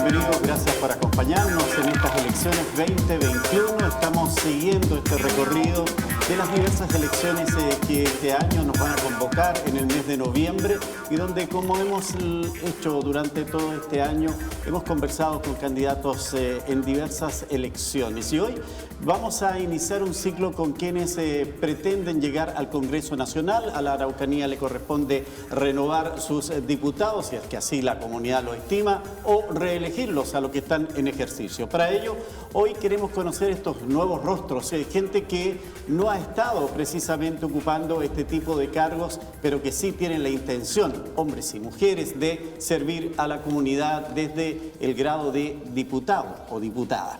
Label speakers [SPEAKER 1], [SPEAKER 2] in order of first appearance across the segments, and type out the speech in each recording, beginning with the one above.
[SPEAKER 1] bienvenidos, gracias por acompañarnos en estas elecciones 2021. Estamos siguiendo este recorrido de las diversas elecciones que este año nos van a convocar en el mes de noviembre y donde, como hemos hecho durante todo este año, hemos conversado con candidatos en diversas elecciones. Y hoy vamos a iniciar un ciclo con quienes pretenden llegar al Congreso Nacional. A la Araucanía le corresponde renovar sus diputados, si es que así la comunidad lo estima, o reelegirlos a los que están en ejercicio. Para ello, hoy queremos conocer estos nuevos rostros, gente que no ha estado precisamente ocupando este tipo de cargos, pero que sí tienen la intención, hombres y mujeres, de servir a la comunidad desde el grado de diputado o diputada.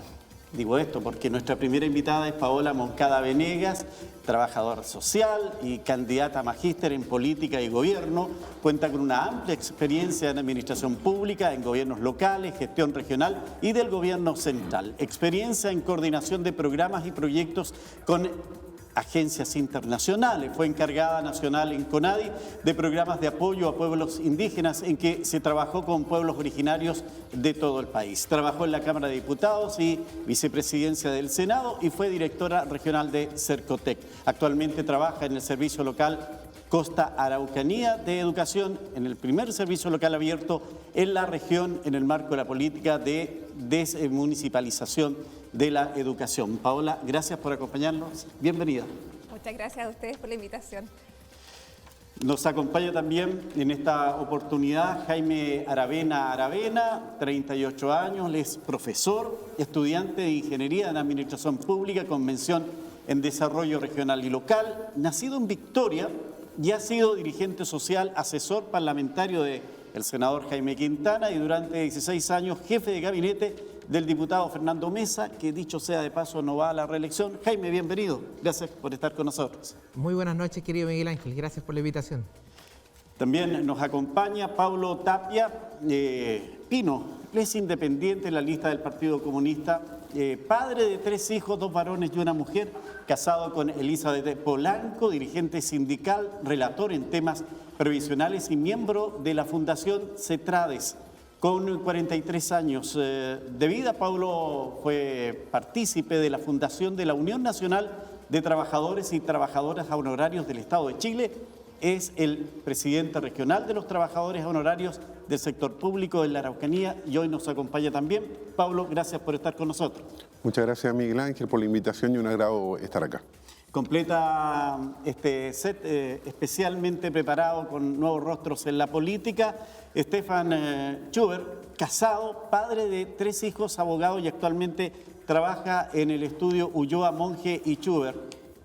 [SPEAKER 1] Digo esto porque nuestra primera invitada es Paola Moncada Venegas, trabajadora social y candidata a magíster en política y gobierno. Cuenta con una amplia experiencia en administración pública, en gobiernos locales, gestión regional y del gobierno central. Experiencia en coordinación de programas y proyectos con agencias internacionales. Fue encargada nacional en CONADI de programas de apoyo a pueblos indígenas en que se trabajó con pueblos originarios de todo el país. Trabajó en la Cámara de Diputados y vicepresidencia del Senado y fue directora regional de Cercotec. Actualmente trabaja en el servicio local Costa Araucanía de Educación, en el primer servicio local abierto en la región en el marco de la política de desmunicipalización de la educación. Paola, gracias por acompañarnos. Bienvenida.
[SPEAKER 2] Muchas gracias a ustedes por la invitación.
[SPEAKER 1] Nos acompaña también en esta oportunidad Jaime Aravena, 38 años, él es profesor, estudiante de Ingeniería en Administración Pública con mención en Desarrollo Regional y Local, nacido en Victoria y ha sido dirigente social, asesor parlamentario del senador Jaime Quintana y durante 16 años jefe de gabinete del diputado Fernando Mesa, que dicho sea de paso no va a la reelección. Jaime, bienvenido. Gracias por estar con nosotros.
[SPEAKER 3] Muy buenas noches, querido Miguel Ángel. Gracias por la invitación.
[SPEAKER 1] También nos acompaña Paulo Tapia Pino. Él es independiente en la lista del Partido Comunista, padre de 3 hijos, 2 varones y una mujer, casado con Elizabeth Polanco, dirigente sindical, relator en temas previsionales y miembro de la Fundación CETRADES. Con 43 años de vida, Paulo fue partícipe de la fundación de la Unión Nacional de Trabajadores y Trabajadoras Honorarios del Estado de Chile. Es el presidente regional de los trabajadores honorarios del sector público de la Araucanía y hoy nos acompaña también. Paulo, gracias por estar con nosotros.
[SPEAKER 4] Muchas gracias, Miguel Ángel, por la invitación y un agrado estar acá.
[SPEAKER 1] Completa este set especialmente preparado con nuevos rostros en la política. Stefan Schubert, casado, padre de 3 hijos, abogado y actualmente trabaja en el estudio Ulloa, Monge y Schubert.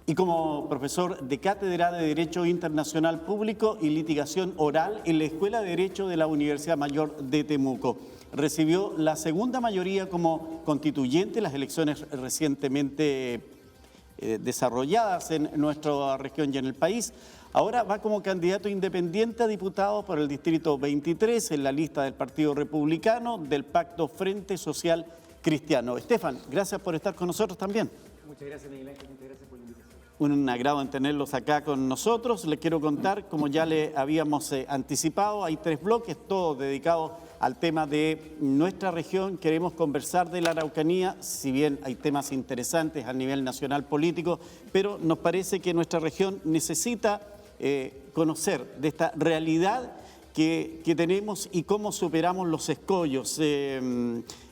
[SPEAKER 1] Y como profesor de Cátedra de Derecho Internacional Público y Litigación Oral en la Escuela de Derecho de la Universidad Mayor de Temuco. Recibió la segunda mayoría como constituyente en las elecciones recientemente desarrolladas en nuestra región y en el país. Ahora va como candidato independiente a diputado por el Distrito 23 en la lista del Partido Republicano del Pacto Frente Social Cristiano. Estefan, gracias por estar con nosotros también.
[SPEAKER 5] Muchas gracias, Miguel Ángel, muchas gracias por la invitación.
[SPEAKER 1] Un agrado en tenerlos acá con nosotros. Les quiero contar, como ya le habíamos anticipado, hay 3 bloques, todos dedicados al tema de nuestra región. Queremos conversar de la Araucanía, si bien hay temas interesantes a nivel nacional político, pero nos parece que nuestra región necesita conocer de esta realidad que tenemos y cómo superamos los escollos.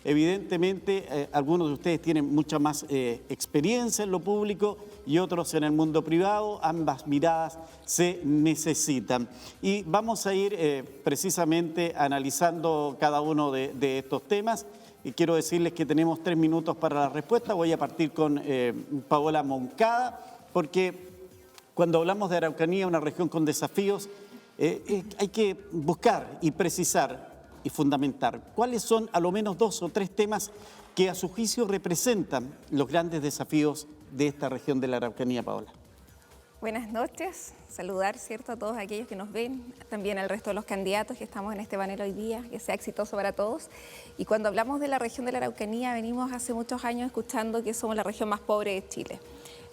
[SPEAKER 1] Evidentemente, algunos de ustedes tienen mucha más experiencia en lo público y otros en el mundo privado. Ambas miradas se necesitan. Y vamos a ir precisamente analizando cada uno de estos temas. Y quiero decirles que tenemos 3 minutos para la respuesta. Voy a partir con Paola Moncada, porque cuando hablamos de Araucanía, una región con desafíos, hay que buscar y precisar y fundamentar cuáles son a lo menos 2 o 3 temas que a su juicio representan los grandes desafíos de esta región de la Araucanía, Paola.
[SPEAKER 2] Buenas noches, saludar, ¿cierto?, a todos aquellos que nos ven, también al resto de los candidatos que estamos en este panel hoy día, que sea exitoso para todos. Y cuando hablamos de la región de la Araucanía, venimos hace muchos años escuchando que somos la región más pobre de Chile.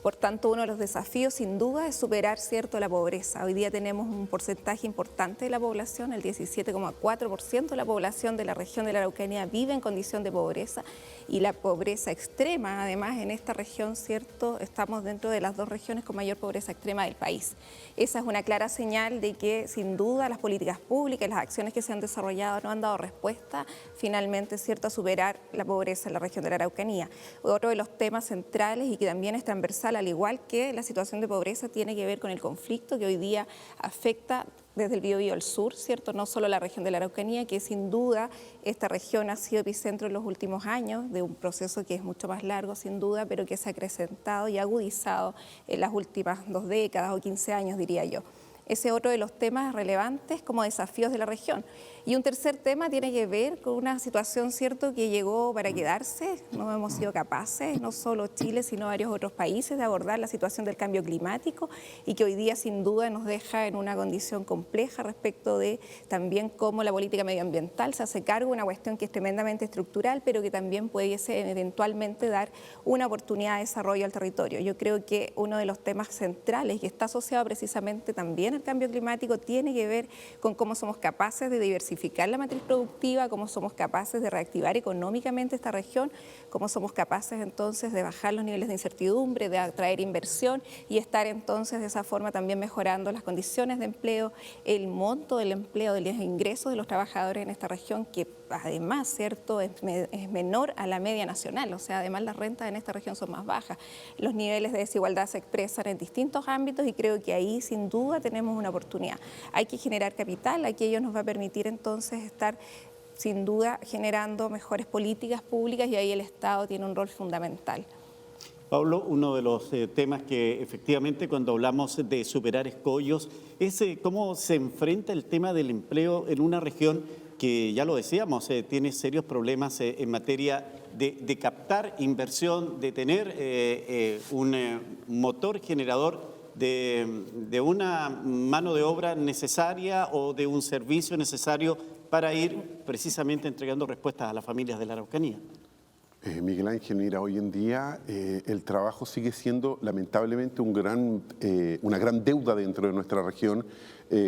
[SPEAKER 2] Por tanto, uno de los desafíos sin duda es superar, ¿cierto?, la pobreza. Hoy día tenemos un porcentaje importante de la población, el 17,4% de la población de la región de la Araucanía vive en condición de pobreza, y la pobreza extrema, además, en esta región, ¿cierto?, estamos dentro de las 2 regiones con mayor pobreza extrema del país. Esa es una clara señal de que, sin duda, las políticas públicas, las acciones que se han desarrollado no han dado respuesta, finalmente, ¿cierto?, a superar la pobreza en la región de la Araucanía. Otro de los temas centrales y que también es transversal, al igual que la situación de pobreza, tiene que ver con el conflicto que hoy día afecta desde el Biobío al sur, ¿cierto?, no solo la región de la Araucanía, que sin duda esta región ha sido epicentro en los últimos años de un proceso que es mucho más largo, sin duda, pero que se ha acrecentado y agudizado en las últimas 2 décadas o 15 años, diría yo. Ese es otro de los temas relevantes como desafíos de la región. Y un tercer tema tiene que ver con una situación, ¿cierto?, que llegó para quedarse. No hemos sido capaces, no solo Chile, sino varios otros países, de abordar la situación del cambio climático, y que hoy día sin duda nos deja en una condición compleja respecto de también cómo la política medioambiental se hace cargo de una cuestión que es tremendamente estructural, pero que también pudiese eventualmente dar una oportunidad de desarrollo al territorio. Yo creo que uno de los temas centrales, y que está asociado precisamente también al cambio climático, tiene que ver con cómo somos capaces de diversificar la matriz productiva, cómo somos capaces de reactivar económicamente esta región, cómo somos capaces entonces de bajar los niveles de incertidumbre, de atraer inversión y estar entonces de esa forma también mejorando las condiciones de empleo, el monto del empleo, de los ingresos de los trabajadores en esta región, que además, ¿cierto?, es menor a la media nacional. O sea, además las rentas en esta región son más bajas. Los niveles de desigualdad se expresan en distintos ámbitos y creo que ahí sin duda tenemos una oportunidad. Hay que generar capital, aquello nos va a permitir entonces estar sin duda generando mejores políticas públicas, y ahí el Estado tiene un rol fundamental.
[SPEAKER 1] Pablo, uno de los temas que efectivamente cuando hablamos de superar escollos es cómo se enfrenta el tema del empleo en una región que, ya lo decíamos, tiene serios problemas en materia de captar inversión, de tener un motor generador de una mano de obra necesaria o de un servicio necesario para ir precisamente entregando respuestas a las familias de la Araucanía.
[SPEAKER 4] Miguel Ángel, mira, hoy en día el trabajo sigue siendo lamentablemente una gran deuda dentro de nuestra región.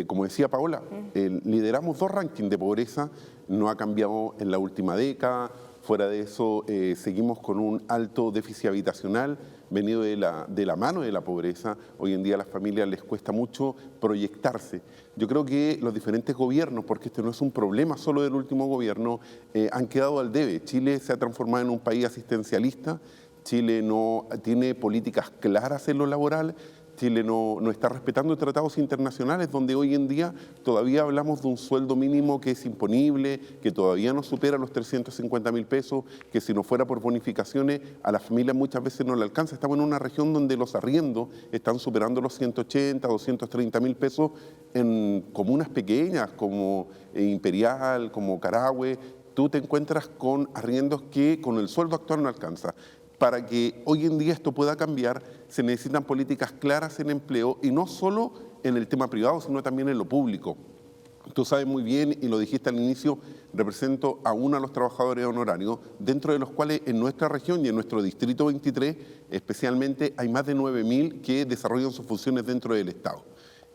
[SPEAKER 4] Como decía Paola, lideramos 2 rankings de pobreza, no ha cambiado en la última década. Fuera de eso, seguimos con un alto déficit habitacional venido de la mano de la pobreza. Hoy en día a las familias les cuesta mucho proyectarse. Yo creo que los diferentes gobiernos, porque este no es un problema solo del último gobierno, han quedado al debe. Chile se ha transformado en un país asistencialista, Chile no tiene políticas claras en lo laboral, Chile no está respetando tratados internacionales donde hoy en día todavía hablamos de un sueldo mínimo que es imponible, que todavía no supera los 350.000 pesos, que si no fuera por bonificaciones a las familias muchas veces no le alcanza. Estamos en una región donde los arriendos están superando los 180, 230.000 pesos en comunas pequeñas como Imperial, como Carahue. Tú te encuentras con arriendos que con el sueldo actual no alcanza. Para que hoy en día esto pueda cambiar, se necesitan políticas claras en empleo, y no solo en el tema privado, sino también en lo público. Tú sabes muy bien, y lo dijiste al inicio, represento a uno de los trabajadores honorarios, dentro de los cuales en nuestra región y en nuestro distrito 23, especialmente, hay más de 9.000 que desarrollan sus funciones dentro del Estado.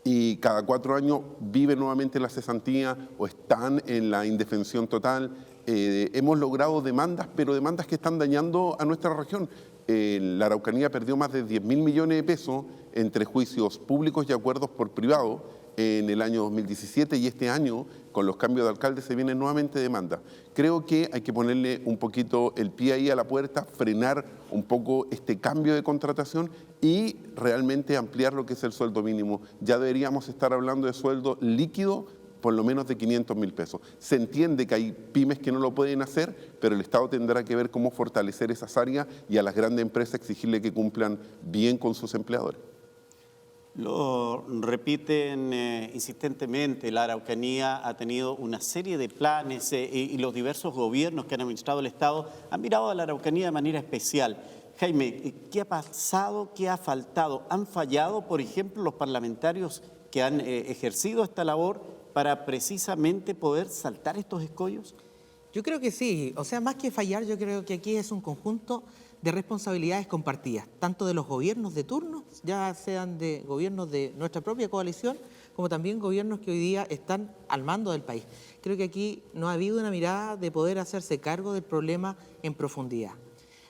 [SPEAKER 4] Y cada 4 años viven nuevamente la cesantía o están en la indefensión total. Hemos logrado demandas, pero demandas que están dañando a nuestra región. La Araucanía perdió más de 10.000 millones de pesos entre juicios públicos y acuerdos por privado en el año 2017, y este año, con los cambios de alcalde, se vienen nuevamente demandas. Creo que hay que ponerle un poquito el pie ahí a la puerta, frenar un poco este cambio de contratación y realmente ampliar lo que es el sueldo mínimo. Ya deberíamos estar hablando de sueldo líquido por lo menos de 500.000 pesos. Se entiende que hay pymes que no lo pueden hacer, pero el Estado tendrá que ver cómo fortalecer esas áreas y a las grandes empresas exigirle que cumplan bien con sus empleadores.
[SPEAKER 1] Lo repiten insistentemente, la Araucanía ha tenido una serie de planes y los diversos gobiernos que han administrado el Estado han mirado a la Araucanía de manera especial. Jaime, ¿qué ha pasado? ¿Qué ha faltado? ¿Han fallado, por ejemplo, los parlamentarios que han ejercido esta labor para precisamente poder saltar estos escollos?
[SPEAKER 3] Yo creo que sí, o sea, más que fallar, yo creo que aquí es un conjunto de responsabilidades compartidas, tanto de los gobiernos de turno, ya sean de gobiernos de nuestra propia coalición, como también gobiernos que hoy día están al mando del país. Creo que aquí no ha habido una mirada de poder hacerse cargo del problema en profundidad.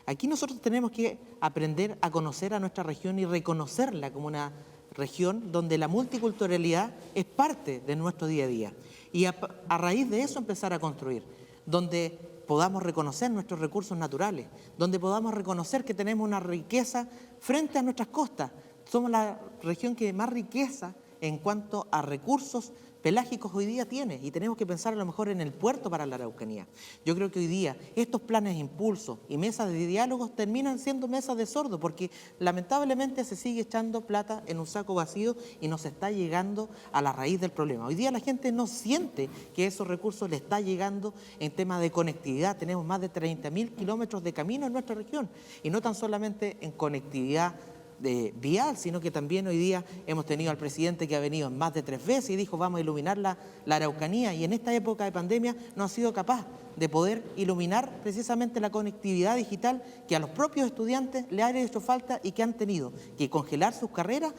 [SPEAKER 3] Aquí nosotros tenemos que aprender a conocer a nuestra región y reconocerla como una región donde la multiculturalidad es parte de nuestro día a día. Y a raíz de eso empezar a construir, donde podamos reconocer nuestros recursos naturales, donde podamos reconocer que tenemos una riqueza frente a nuestras costas. Somos la región que más riqueza en cuanto a recursos pelágicos hoy día tiene, y tenemos que pensar a lo mejor en el puerto para la Araucanía. Yo creo que hoy día estos planes de impulso y mesas de diálogos terminan siendo mesas de sordo, porque lamentablemente se sigue echando plata en un saco vacío y no se está llegando a la raíz del problema. Hoy día la gente no siente que esos recursos le está llegando en tema de conectividad. Tenemos más de 30.000 kilómetros de camino en nuestra región, y no tan solamente en conectividad vial, sino que también hoy día hemos tenido al presidente que ha venido más de 3 veces y dijo vamos a iluminar la Araucanía, y en esta época de pandemia no ha sido capaz de poder iluminar precisamente la conectividad digital que a los propios estudiantes les ha hecho falta y que han tenido que congelar sus carreras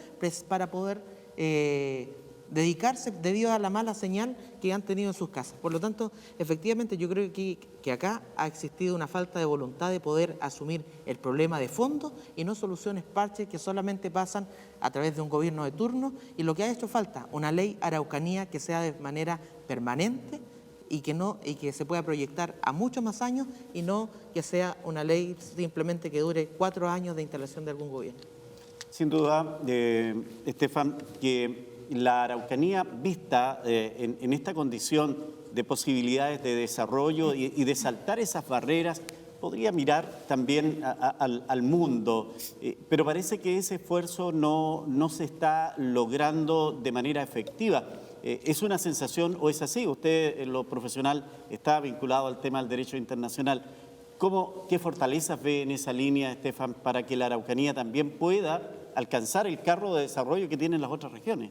[SPEAKER 3] para poder dedicarse debido a la mala señal que han tenido en sus casas. Por lo tanto, efectivamente yo creo que acá ha existido una falta de voluntad de poder asumir el problema de fondo y no soluciones parches que solamente pasan a través de un gobierno de turno, y lo que ha hecho falta, una ley Araucanía que sea de manera permanente y que se pueda proyectar a muchos más años, y no que sea una ley simplemente que dure 4 años de instalación de algún gobierno.
[SPEAKER 1] Sin duda, Estefan, que la Araucanía vista en esta condición de posibilidades de desarrollo y de saltar esas barreras, podría mirar también al mundo, pero parece que ese esfuerzo no se está logrando de manera efectiva. ¿Es una sensación o es así? Usted en lo profesional está vinculado al tema del derecho internacional. ¿Qué fortalezas ve en esa línea, Estefan, para que la Araucanía también pueda alcanzar el carro de desarrollo que tienen las otras regiones?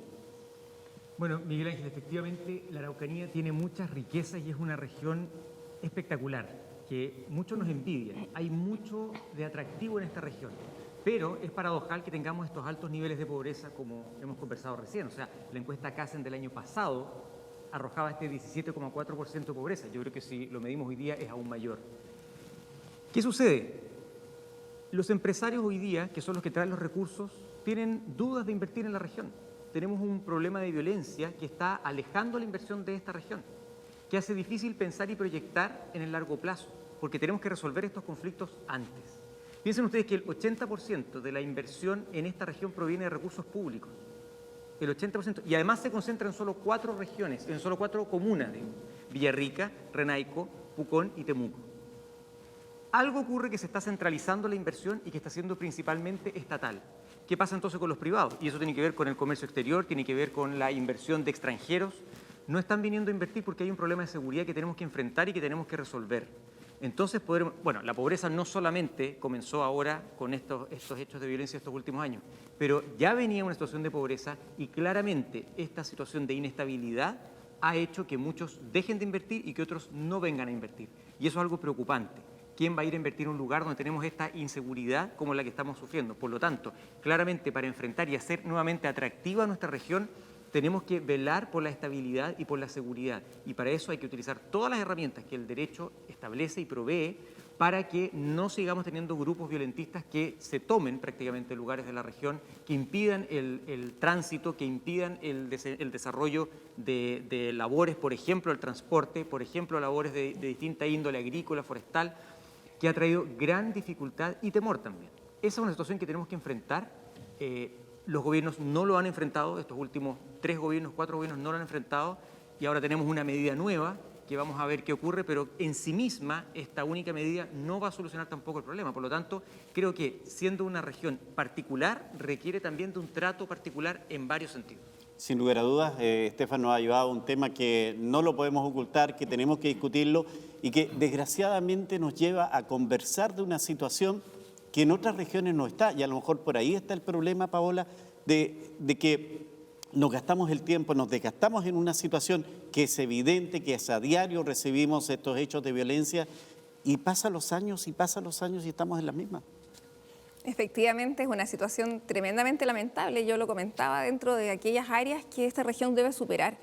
[SPEAKER 5] Bueno, Miguel Ángel, efectivamente la Araucanía tiene muchas riquezas y es una región espectacular, que muchos nos envidian. Hay mucho de atractivo en esta región, pero es paradojal que tengamos estos altos niveles de pobreza como hemos conversado recién. O sea, la encuesta CACEN del año pasado arrojaba este 17,4% de pobreza. Yo creo que si lo medimos hoy día es aún mayor. ¿Qué sucede? Los empresarios hoy día, que son los que traen los recursos, tienen dudas de invertir en la región. Tenemos un problema de violencia que está alejando la inversión de esta región, que hace difícil pensar y proyectar en el largo plazo, porque tenemos que resolver estos conflictos antes. Piensen ustedes que el 80% de la inversión en esta región proviene de recursos públicos. El 80%, y además se concentra en solo 4 regiones, en solo 4 comunas, Villarrica, Renaico, Pucón y Temuco. Algo ocurre que se está centralizando la inversión y que está siendo principalmente estatal. ¿Qué pasa entonces con los privados? Y eso tiene que ver con el comercio exterior, tiene que ver con la inversión de extranjeros. No están viniendo a invertir porque hay un problema de seguridad que tenemos que enfrentar y que tenemos que resolver. Entonces, la pobreza no solamente comenzó ahora con estos hechos de violencia estos últimos años, pero ya venía una situación de pobreza, y claramente esta situación de inestabilidad ha hecho que muchos dejen de invertir y que otros no vengan a invertir. Y eso es algo preocupante. ¿Quién va a ir a invertir en un lugar donde tenemos esta inseguridad como la que estamos sufriendo? Por lo tanto, claramente para enfrentar y hacer nuevamente atractiva nuestra región, tenemos que velar por la estabilidad y por la seguridad. Y para eso hay que utilizar todas las herramientas que el derecho establece y provee para que no sigamos teniendo grupos violentistas que se tomen prácticamente lugares de la región, que impidan el tránsito, que impidan el desarrollo de labores, por ejemplo, el transporte, por ejemplo, labores de distinta índole agrícola, forestal, que ha traído gran dificultad y temor también. Esa es una situación que tenemos que enfrentar. Los gobiernos no lo han enfrentado, estos últimos 3 gobiernos, 4 gobiernos no lo han enfrentado, y ahora tenemos una medida nueva que vamos a ver qué ocurre, pero en sí misma esta única medida no va a solucionar tampoco el problema. Por lo tanto, creo que siendo una región particular, requiere también de un trato particular en varios sentidos.
[SPEAKER 1] Sin lugar a dudas, Estefan nos ha llevado a un tema que no lo podemos ocultar, que tenemos que discutirlo y que desgraciadamente nos lleva a conversar de una situación que en otras regiones no está. Y a lo mejor por ahí está el problema, Paola, de que nos gastamos el tiempo, nos desgastamos en una situación que es evidente, que es a diario recibimos estos hechos de violencia y pasan los años y estamos en la misma.
[SPEAKER 2] Efectivamente, es una situación tremendamente lamentable. Yo lo comentaba dentro de aquellas áreas que esta región debe superar.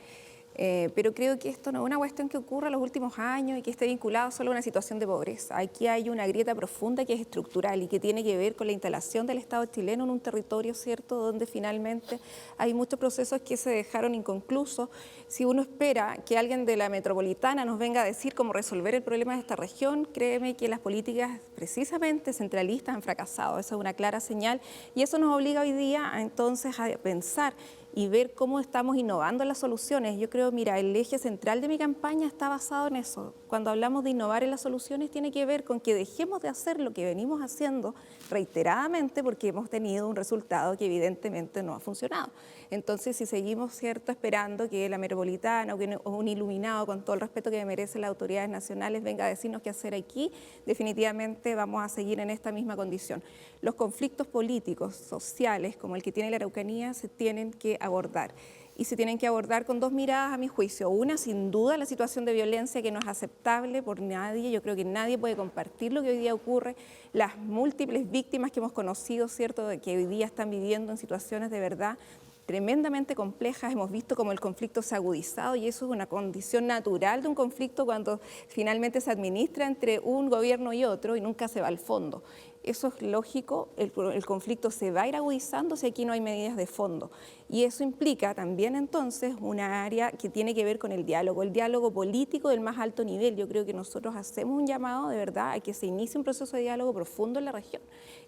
[SPEAKER 2] Pero creo que esto no es una cuestión que ocurra en los últimos años y que esté vinculado solo a una situación de pobreza. Aquí hay una grieta profunda que es estructural y que tiene que ver con la instalación del Estado chileno en un territorio, ¿cierto?, donde finalmente hay muchos procesos que se dejaron inconclusos. Si uno espera que alguien de la metropolitana nos venga a decir cómo resolver el problema de esta región, créeme que las políticas precisamente centralistas han fracasado. Esa es una clara señal y eso nos obliga hoy día entonces a pensar y ver cómo estamos innovando en las soluciones. Yo creo, mira, el eje central de mi campaña está basado en eso. Cuando hablamos de innovar en las soluciones tiene que ver con que dejemos de hacer lo que venimos haciendo reiteradamente porque hemos tenido un resultado que evidentemente no ha funcionado. Entonces, si seguimos, ¿cierto?, esperando que la metropolitana o un iluminado, con todo el respeto que merecen las autoridades nacionales, venga a decirnos qué hacer aquí, definitivamente vamos a seguir en esta misma condición. Los conflictos políticos, sociales, como el que tiene la Araucanía, se tienen que abordar. Y se tienen que abordar con dos miradas, a mi juicio. Una, sin duda, la situación de violencia que no es aceptable por nadie. Yo creo que nadie puede compartir lo que hoy día ocurre. Las múltiples víctimas que hemos conocido, ¿cierto?, de que hoy día están viviendo en situaciones de verdad tremendamente complejas. Hemos visto cómo el conflicto se ha agudizado y eso es una condición natural de un conflicto cuando finalmente se administra entre un gobierno y otro y nunca se va al fondo. Eso es lógico, el conflicto se va a ir agudizando si aquí no hay medidas de fondo. Y eso implica también entonces una área que tiene que ver con el diálogo político del más alto nivel. Yo creo que nosotros hacemos un llamado de verdad a que se inicie un proceso de diálogo profundo en la región,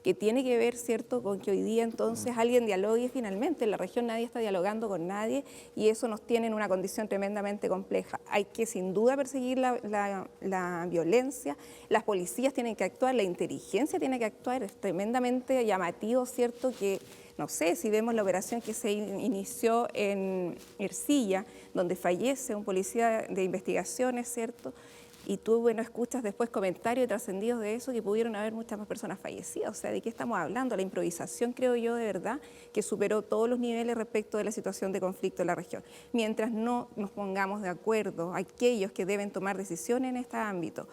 [SPEAKER 2] que tiene que ver, ¿cierto?, con que hoy día entonces alguien dialogue finalmente. En la región nadie está dialogando con nadie y eso nos tiene en una condición tremendamente compleja. Hay que sin duda perseguir la violencia, las policías tienen que actuar, la inteligencia tiene que actuar. Es tremendamente llamativo, ¿cierto?, que no sé, si vemos la operación que se inició en Ercilla, donde fallece un policía de investigaciones, ¿cierto?, y tú, bueno, escuchas después comentarios trascendidos de eso, que pudieron haber muchas más personas fallecidas. O sea, ¿de qué estamos hablando? La improvisación, creo yo, de verdad, que superó todos los niveles respecto de la situación de conflicto en la región. Mientras no nos pongamos de acuerdo, aquellos que deben tomar decisiones en este ámbito,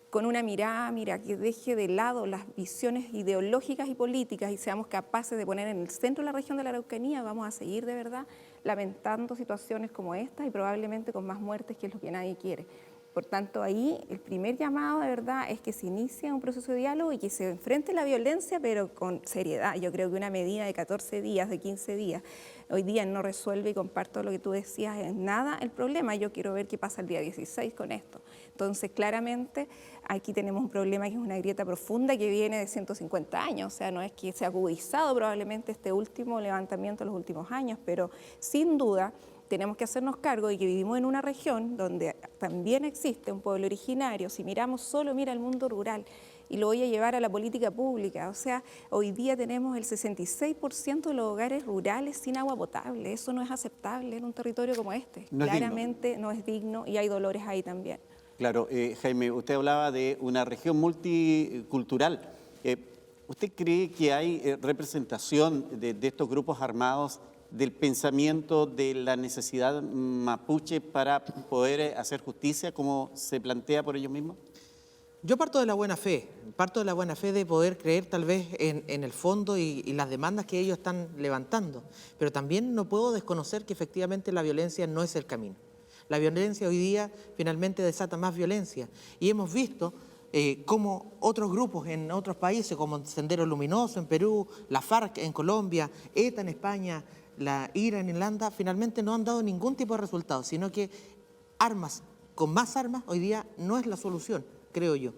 [SPEAKER 2] con una mirada, que deje de lado las visiones ideológicas y políticas y seamos capaces de poner en el centro de la región de la Araucanía, vamos a seguir de verdad lamentando situaciones como esta y probablemente con más muertes, que es lo que nadie quiere. Por tanto, ahí el primer llamado de verdad es que se inicie un proceso de diálogo y que se enfrente la violencia, pero con seriedad. Yo creo que una medida de 14 días, de 15 días, hoy día no resuelve, y comparto lo que tú decías, en nada el problema. Yo quiero ver qué pasa el día 16 con esto. Entonces, claramente, aquí tenemos un problema que es una grieta profunda que viene de 150 años. O sea, no es que se ha agudizado probablemente este último levantamiento en los últimos años, pero sin duda tenemos que hacernos cargo de que vivimos en una región donde también existe un pueblo originario. Si miramos solo, mira el mundo rural, y lo voy a llevar a la política pública. O sea, hoy día tenemos el 66% de los hogares rurales sin agua potable. Eso no es aceptable en un territorio como este.
[SPEAKER 1] No es
[SPEAKER 2] claramente
[SPEAKER 1] digno.
[SPEAKER 2] no es digno y hay dolores ahí también.
[SPEAKER 1] Claro, Jaime, usted hablaba de una región multicultural. ¿Usted cree que hay representación de estos grupos armados del pensamiento de la necesidad mapuche para poder hacer justicia como se plantea por ellos mismos?
[SPEAKER 3] Yo parto de la buena fe de poder creer tal vez en el fondo y las demandas que ellos están levantando, pero también no puedo desconocer que efectivamente la violencia no es el camino. La violencia hoy día finalmente desata más violencia y hemos visto cómo otros grupos en otros países, como Sendero Luminoso en Perú, la FARC en Colombia, ETA en España, la IRA en Irlanda, finalmente no han dado ningún tipo de resultado, sino que con más armas hoy día no es la solución, creo yo,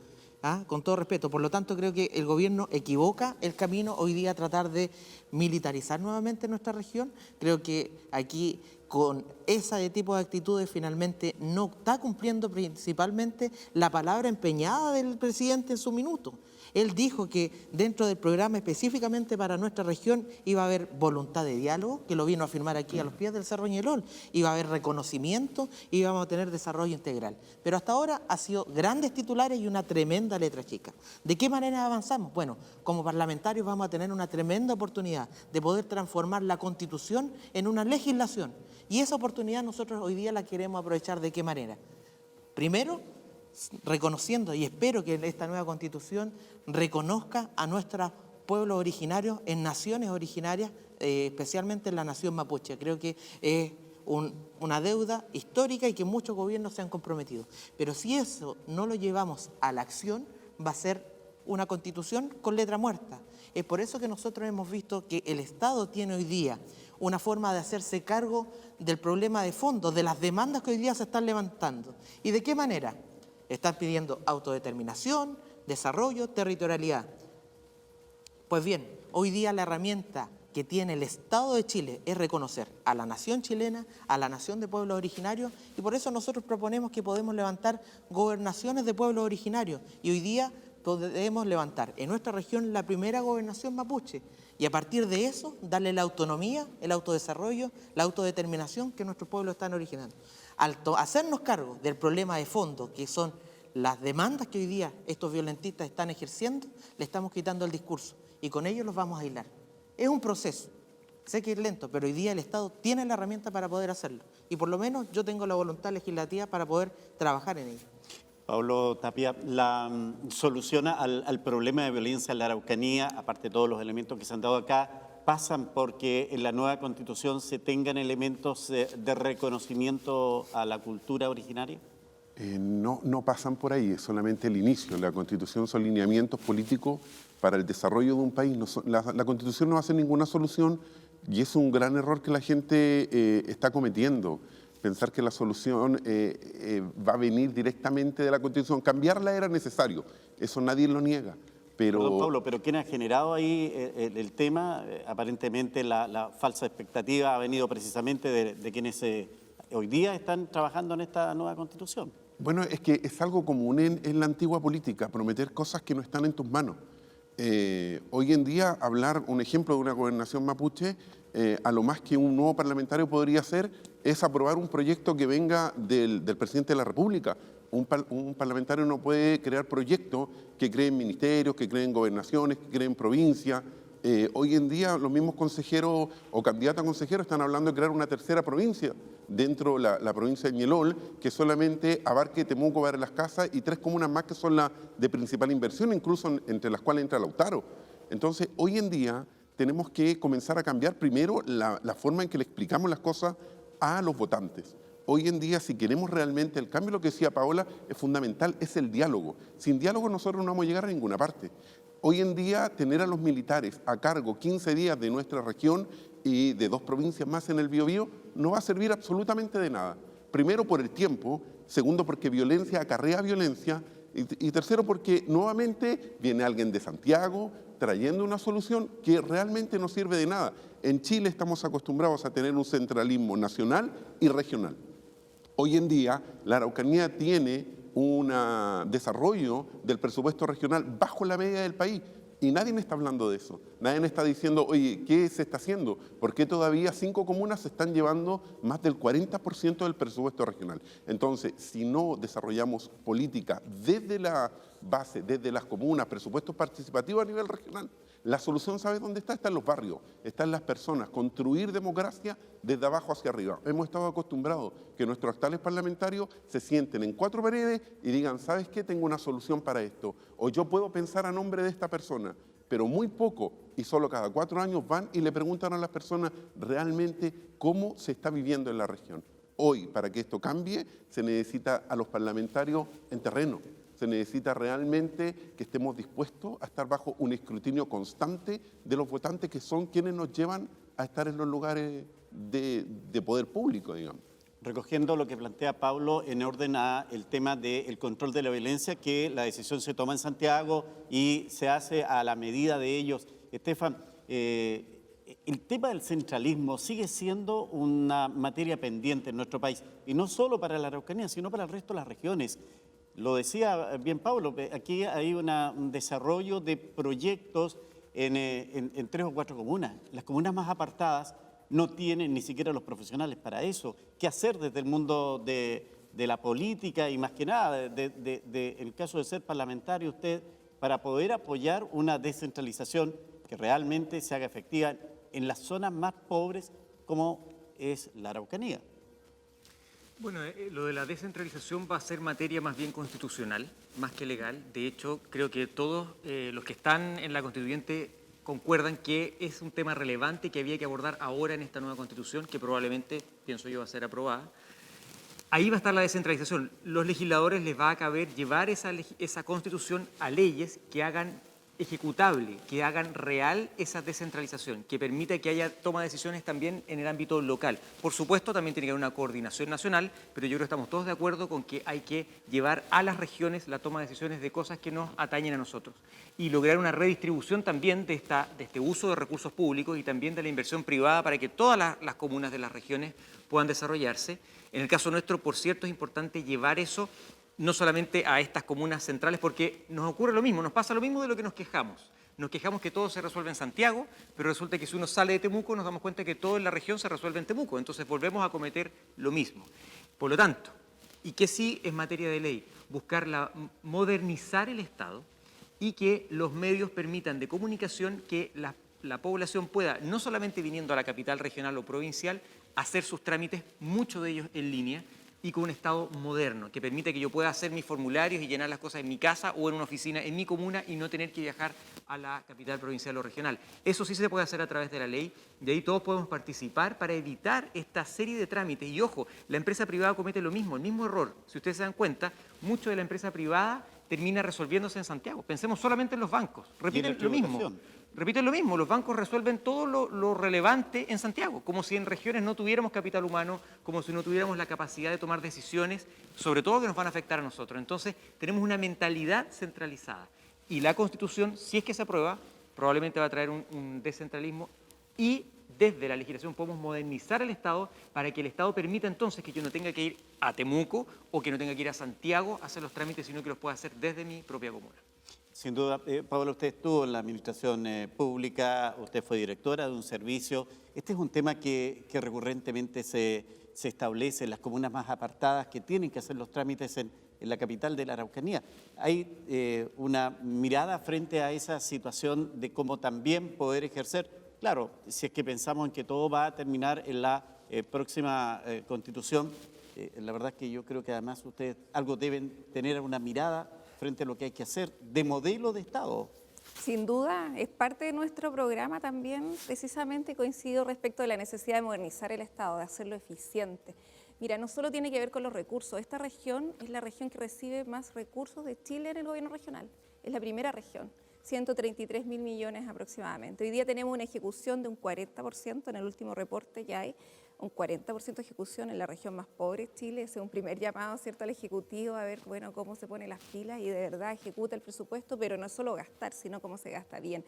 [SPEAKER 3] con todo respeto. Por lo tanto, creo que el gobierno equivoca el camino hoy día a tratar de militarizar nuevamente nuestra región. Creo que aquí con ese tipo de actitudes finalmente no está cumpliendo principalmente la palabra empeñada del presidente en su minuto. Él dijo que dentro del programa específicamente para nuestra región iba a haber voluntad de diálogo, que lo vino a afirmar aquí a los pies del Cerro Ñelol, iba a haber reconocimiento y íbamos a tener desarrollo integral. Pero hasta ahora ha sido grandes titulares y una tremenda letra chica. ¿De qué manera avanzamos? Bueno, como parlamentarios vamos a tener una tremenda oportunidad de poder transformar la Constitución en una legislación. Y esa oportunidad nosotros hoy día la queremos aprovechar. ¿De qué manera? Primero, reconociendo, y espero que esta nueva Constitución reconozca a nuestros pueblos originarios en naciones originarias, especialmente en la nación mapuche. Creo que es una deuda histórica y que muchos gobiernos se han comprometido. Pero si eso no lo llevamos a la acción, va a ser una Constitución con letra muerta. Es por eso que nosotros hemos visto que el Estado tiene hoy día una forma de hacerse cargo del problema de fondo, de las demandas que hoy día se están levantando. ¿Y de qué manera? Están pidiendo autodeterminación, desarrollo, territorialidad. Pues bien, hoy día la herramienta que tiene el Estado de Chile es reconocer a la nación chilena, a la nación de pueblos originarios, y por eso nosotros proponemos que podemos levantar gobernaciones de pueblos originarios. Y hoy día podemos levantar en nuestra región la primera gobernación mapuche, y a partir de eso darle la autonomía, el autodesarrollo, la autodeterminación que nuestros pueblos están originando. Al hacernos cargo del problema de fondo, que son las demandas que hoy día estos violentistas están ejerciendo, le estamos quitando el discurso y con ello los vamos a aislar. Es un proceso, sé que es lento, pero hoy día el Estado tiene la herramienta para poder hacerlo y por lo menos yo tengo la voluntad legislativa para poder trabajar en ello.
[SPEAKER 1] Pablo Tapia, la solución al problema de violencia en la Araucanía, aparte de todos los elementos que se han dado acá, pasan porque en la nueva Constitución se tengan elementos de reconocimiento a la cultura originaria?
[SPEAKER 4] No pasan por ahí, es solamente el inicio. La Constitución son lineamientos políticos para el desarrollo de un país. La Constitución no va a ser ninguna solución y es un gran error que la gente está cometiendo. Pensar que la solución va a venir directamente de la Constitución. Cambiarla era necesario, eso nadie lo niega. Pero...
[SPEAKER 1] Perdón, Pablo, pero ¿quién ha generado ahí el tema? Aparentemente la falsa expectativa ha venido precisamente de quienes hoy día están trabajando en esta nueva Constitución.
[SPEAKER 4] Bueno, es que es algo común en la antigua política, prometer cosas que no están en tus manos. Hoy en día, hablar, un ejemplo de una gobernación mapuche, a lo más que un nuevo parlamentario podría hacer es aprobar un proyecto que venga del presidente de la República. Un parlamentario no puede crear proyectos que creen ministerios, que creen gobernaciones, que creen provincias. Hoy en día los mismos consejeros o candidatos a consejeros están hablando de crear una tercera provincia dentro de la provincia de Ñelol, que solamente abarque Temuco, Barrio Las Casas y 3 comunas más que son las de principal inversión, incluso entre las cuales entra Lautaro. Entonces, hoy en día tenemos que comenzar a cambiar primero la forma en que le explicamos las cosas a los votantes. Hoy en día, si queremos realmente el cambio, lo que decía Paola, es fundamental, es el diálogo. Sin diálogo nosotros no vamos a llegar a ninguna parte. Hoy en día, tener a los militares a cargo 15 días de nuestra región y de 2 provincias más en el Biobío no va a servir absolutamente de nada. Primero, por el tiempo. Segundo, porque violencia acarrea violencia. Y tercero, porque nuevamente viene alguien de Santiago trayendo una solución que realmente no sirve de nada. En Chile estamos acostumbrados a tener un centralismo nacional y regional. Hoy en día, la Araucanía tiene un desarrollo del presupuesto regional bajo la media del país y nadie me está hablando de eso. Nadie me está diciendo, oye, ¿qué se está haciendo? ¿Por qué todavía 5 comunas se están llevando más del 40% del presupuesto regional? Entonces, si no desarrollamos política desde la base, desde las comunas, presupuestos participativos a nivel regional, la solución, ¿sabes dónde está? Está en los barrios, está en las personas, construir democracia desde abajo hacia arriba. Hemos estado acostumbrados que nuestros actuales parlamentarios se sienten en 4 paredes y digan, ¿sabes qué? Tengo una solución para esto, o yo puedo pensar a nombre de esta persona, pero muy poco y solo cada 4 años van y le preguntan a las personas realmente cómo se está viviendo en la región. Hoy, para que esto cambie, se necesita a los parlamentarios en terreno. Se necesita realmente que estemos dispuestos a estar bajo un escrutinio constante de los votantes que son quienes nos llevan a estar en los lugares de poder público, digamos.
[SPEAKER 1] Recogiendo lo que plantea Pablo en orden al tema del control de la violencia, que la decisión se toma en Santiago y se hace a la medida de ellos. Estefan, el tema del centralismo sigue siendo una materia pendiente en nuestro país, y no solo para la Araucanía, sino para el resto de las regiones. Lo decía bien Pablo, aquí hay un desarrollo de proyectos en 3 o 4 comunas. Las comunas más apartadas no tienen ni siquiera los profesionales para eso. ¿Qué hacer desde el mundo de la política y más que nada, en el caso de ser parlamentario usted, para poder apoyar una descentralización que realmente se haga efectiva en las zonas más pobres como es la Araucanía?
[SPEAKER 5] Bueno, lo de la descentralización va a ser materia más bien constitucional, más que legal. De hecho, creo que todos los que están en la constituyente concuerdan que es un tema relevante que había que abordar ahora en esta nueva constitución, que probablemente, pienso yo, va a ser aprobada. Ahí va a estar la descentralización. Los legisladores les va a caber llevar esa constitución a leyes que hagan ejecutable, que hagan real esa descentralización, que permita que haya toma de decisiones también en el ámbito local. Por supuesto, también tiene que haber una coordinación nacional, pero yo creo que estamos todos de acuerdo con que hay que llevar a las regiones la toma de decisiones de cosas que nos atañen a nosotros y lograr una redistribución también de este uso de recursos públicos y también de la inversión privada para que todas las comunas de las regiones puedan desarrollarse. En el caso nuestro, por cierto, es importante llevar eso no solamente a estas comunas centrales, porque nos ocurre lo mismo, nos pasa lo mismo de lo que nos quejamos. Nos quejamos que todo se resuelve en Santiago, pero resulta que si uno sale de Temuco nos damos cuenta que todo en la región se resuelve en Temuco, entonces volvemos a cometer lo mismo. Por lo tanto, y que sí es materia de ley, buscar modernizar el Estado y que los medios permitan de comunicación que la población pueda, no solamente viniendo a la capital regional o provincial, hacer sus trámites, muchos de ellos en línea, y con un Estado moderno, que permita que yo pueda hacer mis formularios y llenar las cosas en mi casa o en una oficina en mi comuna y no tener que viajar a la capital provincial o regional. Eso sí se puede hacer a través de la ley, de ahí todos podemos participar para evitar esta serie de trámites. Y ojo, la empresa privada comete lo mismo, el mismo error. Si ustedes se dan cuenta, mucho de la empresa privada termina resolviéndose en Santiago. Pensemos solamente en los bancos, repiten lo mismo. Repiten lo mismo, los bancos resuelven todo lo relevante en Santiago, como si en regiones no tuviéramos capital humano, como si no tuviéramos la capacidad de tomar decisiones, sobre todo que nos van a afectar a nosotros. Entonces, tenemos una mentalidad centralizada. Y la Constitución, si es que se aprueba, probablemente va a traer un descentralismo y desde la legislación podemos modernizar el Estado para que el Estado permita entonces que yo no tenga que ir a Temuco o que no tenga que ir a Santiago a hacer los trámites, sino que los pueda hacer desde mi propia comuna.
[SPEAKER 1] Sin duda, Paola, usted estuvo en la administración pública, usted fue directora de un servicio. Este es un tema que recurrentemente se establece en las comunas más apartadas que tienen que hacer los trámites en la capital de la Araucanía. ¿Hay una mirada frente a esa situación de cómo también poder ejercer? Claro, si es que pensamos en que todo va a terminar en la próxima Constitución, la verdad es que yo creo que además ustedes algo deben tener una mirada frente a lo que hay que hacer de modelo de Estado.
[SPEAKER 2] Sin duda, es parte de nuestro programa también, precisamente coincido respecto de la necesidad de modernizar el Estado, de hacerlo eficiente. Mira, no solo tiene que ver con los recursos, esta región es la región que recibe más recursos de Chile en el gobierno regional, es la primera región. 133.000 millones aproximadamente. Hoy día tenemos una ejecución de un 40%, en el último reporte ya hay un 40% de ejecución en la región más pobre de Chile. Ese es un primer llamado, ¿cierto?, al Ejecutivo a ver, bueno, cómo se pone las pilas y de verdad ejecuta el presupuesto, pero no es solo gastar, sino cómo se gasta bien.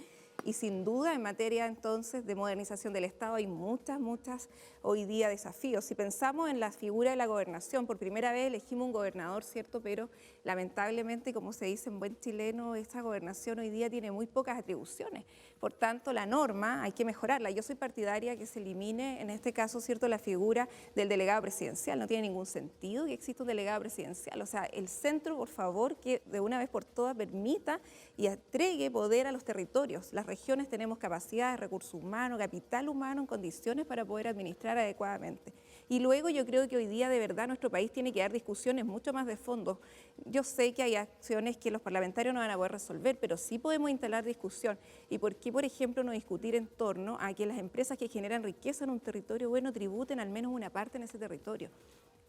[SPEAKER 2] Y sin duda, en materia entonces de modernización del Estado hay muchas hoy día desafíos. Si pensamos en la figura de la gobernación, por primera vez elegimos un gobernador, ¿cierto?, pero lamentablemente, como se dice en buen chileno, esta gobernación hoy día tiene muy pocas atribuciones. Por tanto, la norma hay que mejorarla. Yo soy partidaria que se elimine, en este caso, ¿cierto?, la figura del delegado presidencial. No tiene ningún sentido que exista un delegado presidencial. O sea, el centro, por favor, que de una vez por todas permita y entregue poder a los territorios. Las regiones tenemos capacidades, recursos humanos, capital humano en condiciones para poder administrar adecuadamente. Y luego yo creo que hoy día de verdad nuestro país tiene que dar discusiones mucho más de fondo. Yo sé que hay acciones que los parlamentarios no van a poder resolver, pero sí podemos instalar discusión. ¿Y por qué, por ejemplo, no discutir en torno a que las empresas que generan riqueza en un territorio, bueno, tributen al menos una parte en ese territorio?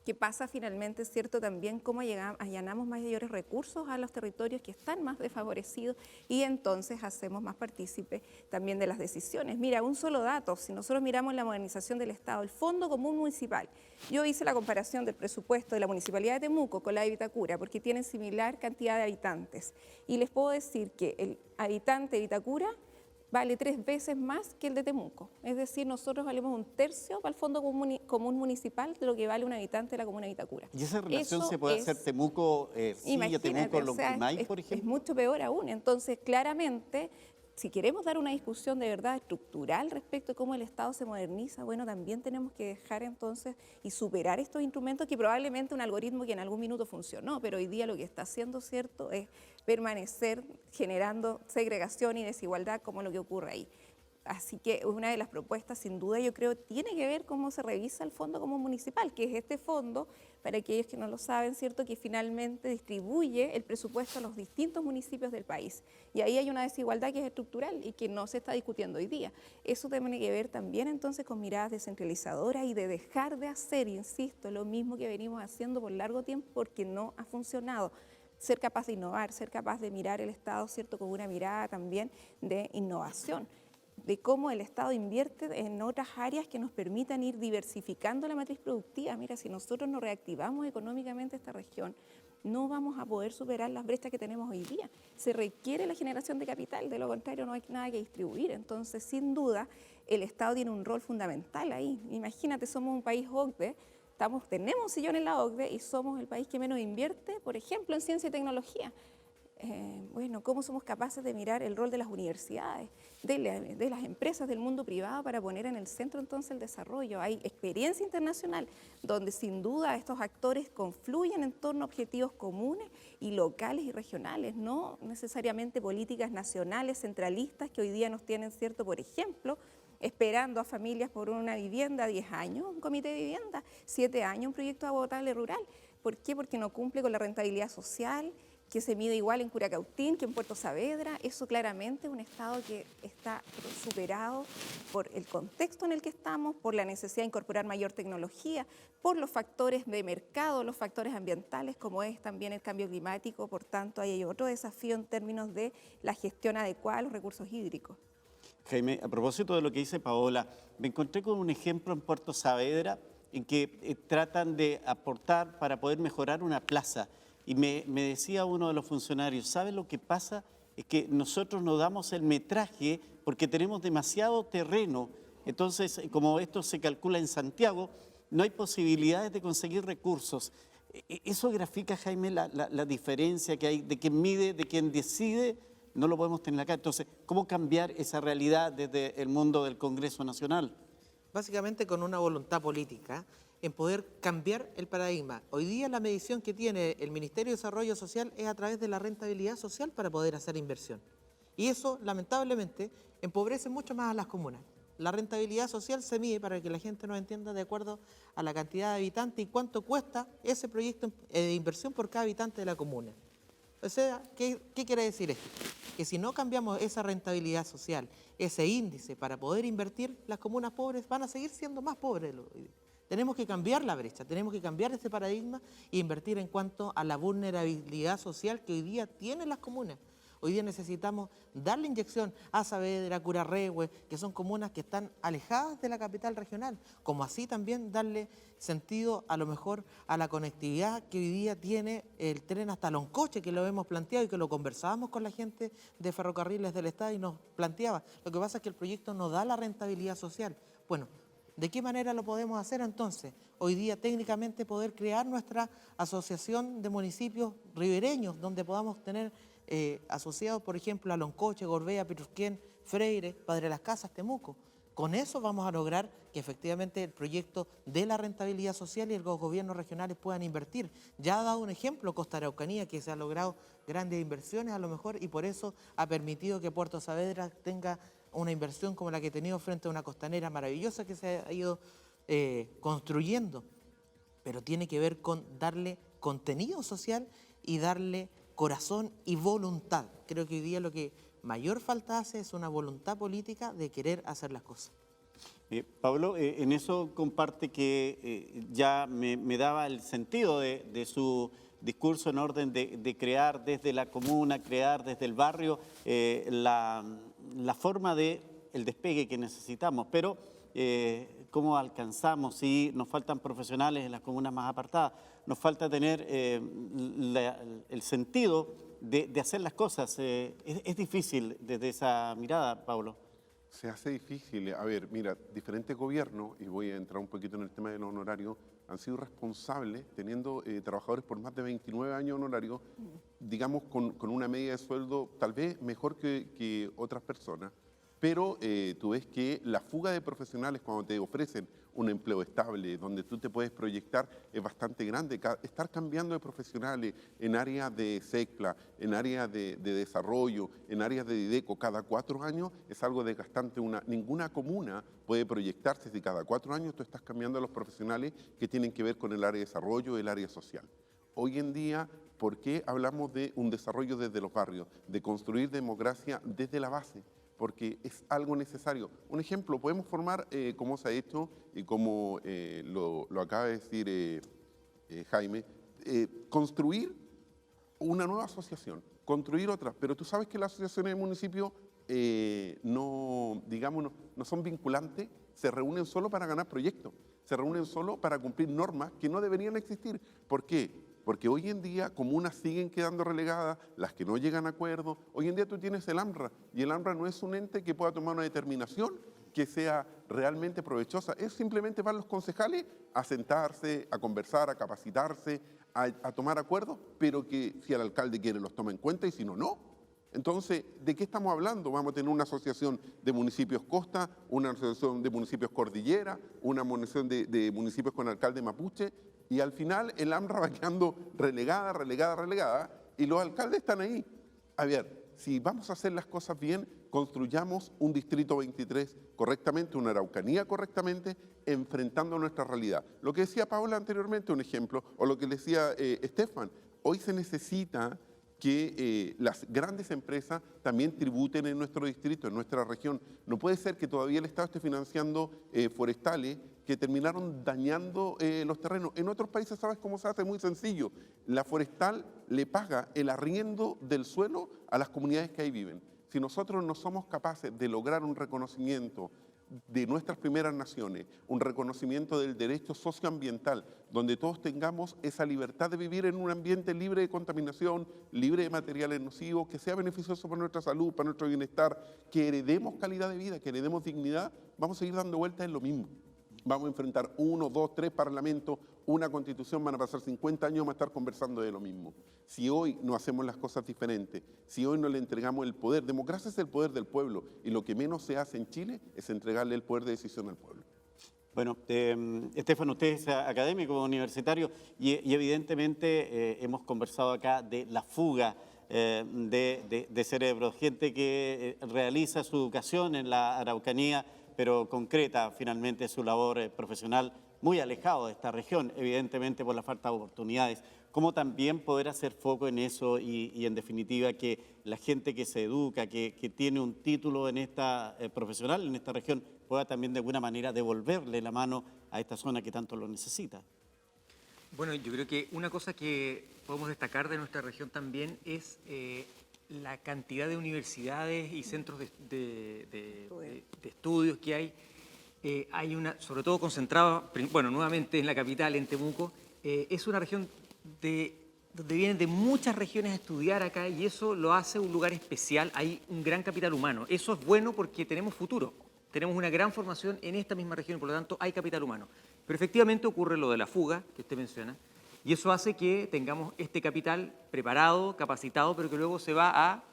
[SPEAKER 2] ¿Qué pasa finalmente, cierto, también cómo allanamos mayores recursos a los territorios que están más desfavorecidos y entonces hacemos más partícipes también de las decisiones? Mira, un solo dato, si nosotros miramos la modernización del Estado, el Fondo Común Municipal, yo hice la comparación del presupuesto de la Municipalidad de Temuco con la de Vitacura porque tienen similar cantidad de habitantes y les puedo decir que el habitante de Vitacura vale 3 veces más que el de Temuco. Es decir, nosotros valemos 1/3 para el Fondo Común Municipal de lo que vale un habitante de la comuna de Vitacura.
[SPEAKER 1] ¿Y esa relación
[SPEAKER 2] Eso
[SPEAKER 1] se puede
[SPEAKER 2] es,
[SPEAKER 1] hacer Temuco, Silla, Temuco,
[SPEAKER 2] o sea,
[SPEAKER 1] Lonquimay, por ejemplo?
[SPEAKER 2] es mucho peor aún. Entonces, claramente, si queremos dar una discusión de verdad estructural respecto a cómo el Estado se moderniza, bueno, también tenemos que dejar entonces y superar estos instrumentos que probablemente un algoritmo que en algún minuto funcionó, pero hoy día lo que está haciendo, cierto, es permanecer generando segregación y desigualdad como lo que ocurre ahí. Así que una de las propuestas, sin duda, yo creo, tiene que ver cómo se revisa el Fondo Común Municipal, que es este fondo, para aquellos que no lo saben, ¿cierto?, que finalmente distribuye el presupuesto a los distintos municipios del país. Y ahí hay una desigualdad que es estructural y que no se está discutiendo hoy día. Eso tiene que ver también entonces con miradas descentralizadoras y de dejar de hacer, insisto, lo mismo que venimos haciendo por largo tiempo porque no ha funcionado. Ser capaz de innovar, ser capaz de mirar el Estado, ¿cierto?, con una mirada también de innovación, de cómo el Estado invierte en otras áreas que nos permitan ir diversificando la matriz productiva. Mira, si nosotros no reactivamos económicamente esta región, no vamos a poder superar las brechas que tenemos hoy día. Se requiere la generación de capital, de lo contrario no hay nada que distribuir. Entonces, sin duda, el Estado tiene un rol fundamental ahí. Imagínate, somos un país OCDE, tenemos un sillón en la OCDE y somos el país que menos invierte, por ejemplo, en ciencia y tecnología. Bueno, cómo somos capaces de mirar el rol de las universidades, de las empresas del mundo privado para poner en el centro entonces el desarrollo. Hay experiencia internacional donde sin duda estos actores confluyen en torno a objetivos comunes y locales y regionales, no necesariamente políticas nacionales, centralistas que hoy día nos tienen, cierto, por ejemplo, esperando a familias por una vivienda, 10 años, un comité de vivienda, 7 años, un proyecto de agua potable rural. ¿Por qué? Porque no cumple con la rentabilidad social, que se mide igual en Curacautín que en Puerto Saavedra. Eso claramente es un Estado que está superado por el contexto en el que estamos, por la necesidad de incorporar mayor tecnología, por los factores de mercado, los factores ambientales, como es también el cambio climático. Por tanto, hay otro desafío en términos de la gestión adecuada de los recursos hídricos.
[SPEAKER 1] Jaime, a propósito de lo que dice Paola, me encontré con un ejemplo en Puerto Saavedra en que tratan de aportar para poder mejorar una plaza. Y me decía uno de los funcionarios, ¿sabe lo que pasa? Es que nosotros no damos el metraje porque tenemos demasiado terreno. Entonces, como esto se calcula en Santiago, no hay posibilidades de conseguir recursos. Eso grafica, Jaime, la diferencia que hay de quien mide, de quien decide. No lo podemos tener acá. Entonces, ¿cómo cambiar esa realidad desde el mundo del Congreso Nacional?
[SPEAKER 3] Básicamente con una voluntad política en poder cambiar el paradigma. Hoy día la medición que tiene el Ministerio de Desarrollo Social es a través de la rentabilidad social para poder hacer inversión. Y eso, lamentablemente, empobrece mucho más a las comunas. La rentabilidad social se mide, para que la gente nos entienda, de acuerdo a la cantidad de habitantes y cuánto cuesta ese proyecto de inversión por cada habitante de la comuna. O sea, ¿qué quiere decir esto? Que si no cambiamos esa rentabilidad social, ese índice para poder invertir, las comunas pobres van a seguir siendo más pobres. Tenemos que cambiar la brecha, tenemos que cambiar este paradigma e invertir en cuanto a la vulnerabilidad social que hoy día tienen las comunas. Hoy día necesitamos darle inyección a Saavedra, Curarrehue, que son comunas que están alejadas de la capital regional, como así también darle sentido a lo mejor a la conectividad que hoy día tiene el tren hasta Loncoche, que lo hemos planteado y que lo conversábamos con la gente de Ferrocarriles del Estado y nos planteaba. Lo que pasa es que el proyecto no da la rentabilidad social. Bueno, ¿de qué manera lo podemos hacer entonces? Hoy día técnicamente poder crear nuestra asociación de municipios ribereños, donde podamos tener asociados, por ejemplo, a Loncoche, Gorbea, Pitrusquén, Freire, Padre Las Casas, Temuco. Con eso vamos a lograr que efectivamente el proyecto de la rentabilidad social y los gobiernos regionales puedan invertir. Ya ha dado un ejemplo Costa Araucanía, que se ha logrado grandes inversiones a lo mejor, y por eso ha permitido que Puerto Saavedra tenga una inversión como la que ha tenido frente a una costanera maravillosa que se ha ido construyendo. Pero tiene que ver con darle contenido social y darle corazón y voluntad. Creo que hoy día lo que mayor falta hace es una voluntad política de querer hacer las cosas.
[SPEAKER 1] Pablo, en eso comparte que ya me daba el sentido de su discurso en orden de crear desde la comuna, crear desde el barrio la forma de el despegue que necesitamos, pero ¿cómo alcanzamos? Si nos faltan profesionales en las comunas más apartadas, nos falta tener el sentido de hacer las cosas. Es difícil desde esa mirada, Pablo.
[SPEAKER 4] Se hace difícil. A ver, mira, diferentes gobiernos, y voy a entrar un poquito en el tema de los honorarios, han sido responsables, teniendo trabajadores por más de 29 años honorarios, digamos, con una media de sueldo tal vez mejor que otras personas. Pero tú ves que la fuga de profesionales cuando te ofrecen un empleo estable, donde tú te puedes proyectar, es bastante grande. Estar cambiando de profesionales en áreas de SECPLA, en áreas de desarrollo, en áreas de Dideco cada 4 años es algo desgastante. Ninguna comuna puede proyectarse si cada 4 años tú estás cambiando a los profesionales que tienen que ver con el área de desarrollo y el área social. Hoy en día, ¿por qué hablamos de un desarrollo desde los barrios? De construir democracia desde la base. Porque es algo necesario. Un ejemplo, podemos formar, como se ha hecho y como lo acaba de decir Jaime, construir una nueva asociación, construir otra, pero tú sabes que las asociaciones de municipios no son vinculantes, se reúnen solo para ganar proyectos, se reúnen solo para cumplir normas que no deberían existir. ¿Por qué? Porque hoy en día comunas siguen quedando relegadas, las que no llegan a acuerdos. Hoy en día tú tienes el AMRA, y el AMRA no es un ente que pueda tomar una determinación que sea realmente provechosa. Es simplemente van los concejales a sentarse, a conversar, a capacitarse, a tomar acuerdos, pero que si el alcalde quiere los toma en cuenta y si no, no. Entonces, ¿de qué estamos hablando? Vamos a tener una asociación de municipios costa, una asociación de municipios cordillera, una asociación de municipios con alcalde mapuche, y al final el AMRA va quedando relegada, y los alcaldes están ahí. A ver, si vamos a hacer las cosas bien, construyamos un distrito 23 correctamente, una Araucanía correctamente, enfrentando nuestra realidad. Lo que decía Paola anteriormente, un ejemplo, o lo que decía Estefan, hoy se necesita que las grandes empresas también tributen en nuestro distrito, en nuestra región. No puede ser que todavía el Estado esté financiando forestales que terminaron dañando los terrenos. En otros países, ¿sabes cómo se hace? Muy sencillo. La forestal le paga el arriendo del suelo a las comunidades que ahí viven. Si nosotros no somos capaces de lograr un reconocimiento de nuestras primeras naciones, un reconocimiento del derecho socioambiental, donde todos tengamos esa libertad de vivir en un ambiente libre de contaminación, libre de materiales nocivos, que sea beneficioso para nuestra salud, para nuestro bienestar, que heredemos calidad de vida, que heredemos dignidad, vamos a seguir dando vueltas en lo mismo. Vamos a enfrentar 1, 2, 3 parlamentos, una constitución, van a pasar 50 años, vamos a estar conversando de lo mismo. Si hoy no hacemos las cosas diferentes, si hoy no le entregamos el poder, democracia es el poder del pueblo, y lo que menos se hace en Chile es entregarle el poder de decisión al pueblo.
[SPEAKER 1] Bueno, Estefan, usted es académico universitario y evidentemente hemos conversado acá de la fuga de cerebros, gente que realiza su educación en la Araucanía, pero concreta finalmente su labor profesional muy alejado de esta región, evidentemente por la falta de oportunidades. ¿Cómo también poder hacer foco en eso y en definitiva que la gente que se educa, que tiene un título en esta profesional en esta región, pueda también de alguna manera devolverle la mano a esta zona que tanto lo necesita?
[SPEAKER 5] Bueno, yo creo que una cosa que podemos destacar de nuestra región también es la cantidad de universidades y centros de estudios que hay. Hay una, sobre todo concentrada, bueno, nuevamente en la capital, en Temuco. Es una región donde vienen de muchas regiones a estudiar acá y eso lo hace un lugar especial. Hay un gran capital humano. Eso es bueno porque tenemos futuro. Tenemos una gran formación en esta misma región y por lo tanto hay capital humano. Pero efectivamente ocurre lo de la fuga que usted menciona y eso hace que tengamos este capital preparado, capacitado, pero que luego se va a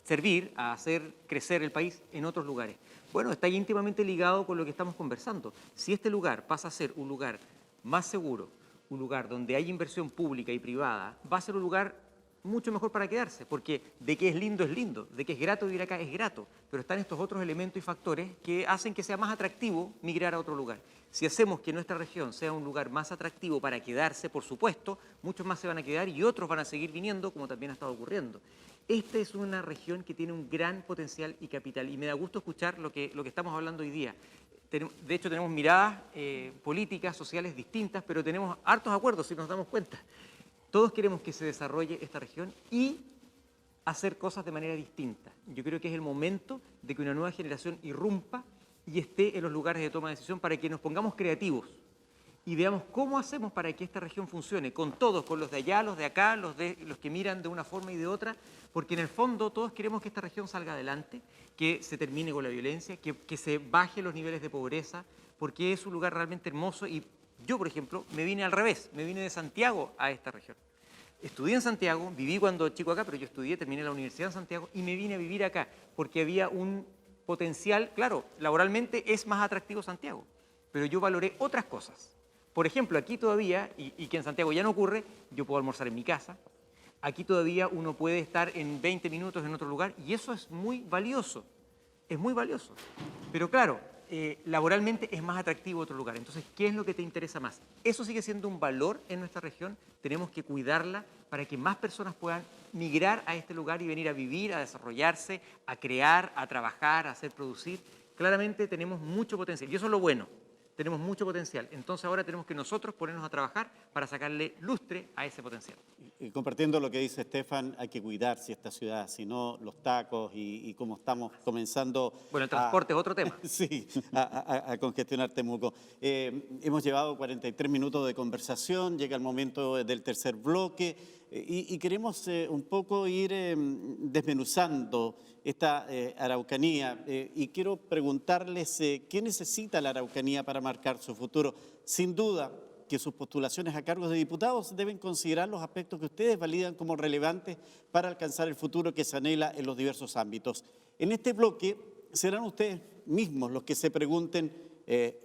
[SPEAKER 5] servir, a hacer crecer el país en otros lugares. Bueno, está íntimamente ligado con lo que estamos conversando. Si este lugar pasa a ser un lugar más seguro, un lugar donde hay inversión pública y privada, va a ser un lugar mucho mejor para quedarse, porque de que es lindo, de que es grato vivir acá, es grato, pero están estos otros elementos y factores que hacen que sea más atractivo migrar a otro lugar. Si hacemos que nuestra región sea un lugar más atractivo para quedarse, por supuesto, muchos más se van a quedar y otros van a seguir viniendo, como también ha estado ocurriendo. Esta es una región que tiene un gran potencial y capital, y me da gusto escuchar lo que estamos hablando hoy día. De hecho, tenemos miradas políticas, sociales distintas, pero tenemos hartos acuerdos, si nos damos cuenta. Todos queremos que se desarrolle esta región y hacer cosas de manera distinta. Yo creo que es el momento de que una nueva generación irrumpa y esté en los lugares de toma de decisión para que nos pongamos creativos y veamos cómo hacemos para que esta región funcione, con todos, con los de allá, los de acá, los que miran de una forma y de otra, porque en el fondo todos queremos que esta región salga adelante, que se termine con la violencia, que se baje los niveles de pobreza, porque es un lugar realmente hermoso. Y yo, por ejemplo, me vine al revés, me vine de Santiago a esta región. Estudié en Santiago, viví cuando chico acá, pero yo estudié, terminé la universidad en Santiago y me vine a vivir acá, porque había un potencial, claro, laboralmente es más atractivo Santiago, pero yo valoré otras cosas. Por ejemplo, aquí todavía, y que en Santiago ya no ocurre, yo puedo almorzar en mi casa. Aquí todavía uno puede estar en 20 minutos en otro lugar y eso es muy valioso. Es muy valioso. Pero claro, laboralmente es más atractivo otro lugar. Entonces, ¿qué es lo que te interesa más? Eso sigue siendo un valor en nuestra región. Tenemos que cuidarla para que más personas puedan migrar a este lugar y venir a vivir, a desarrollarse, a crear, a trabajar, a hacer producir. Claramente tenemos mucho potencial y eso es lo bueno. Tenemos mucho potencial. Entonces ahora tenemos que nosotros ponernos a trabajar para sacarle lustre a ese potencial.
[SPEAKER 1] Y compartiendo lo que dice Estefan, hay que cuidarse esta ciudad, si no los tacos y como estamos comenzando...
[SPEAKER 5] Bueno, el transporte es otro tema.
[SPEAKER 1] Sí, a congestionar Temuco. Hemos llevado 43 minutos de conversación, llega el momento del tercer bloque y queremos un poco ir desmenuzando esta Araucanía y quiero preguntarles qué necesita la Araucanía para marcar su futuro. Sin duda que sus postulaciones a cargos de diputados deben considerar los aspectos que ustedes validan como relevantes para alcanzar el futuro que se anhela en los diversos ámbitos. En este bloque serán ustedes mismos los que se pregunten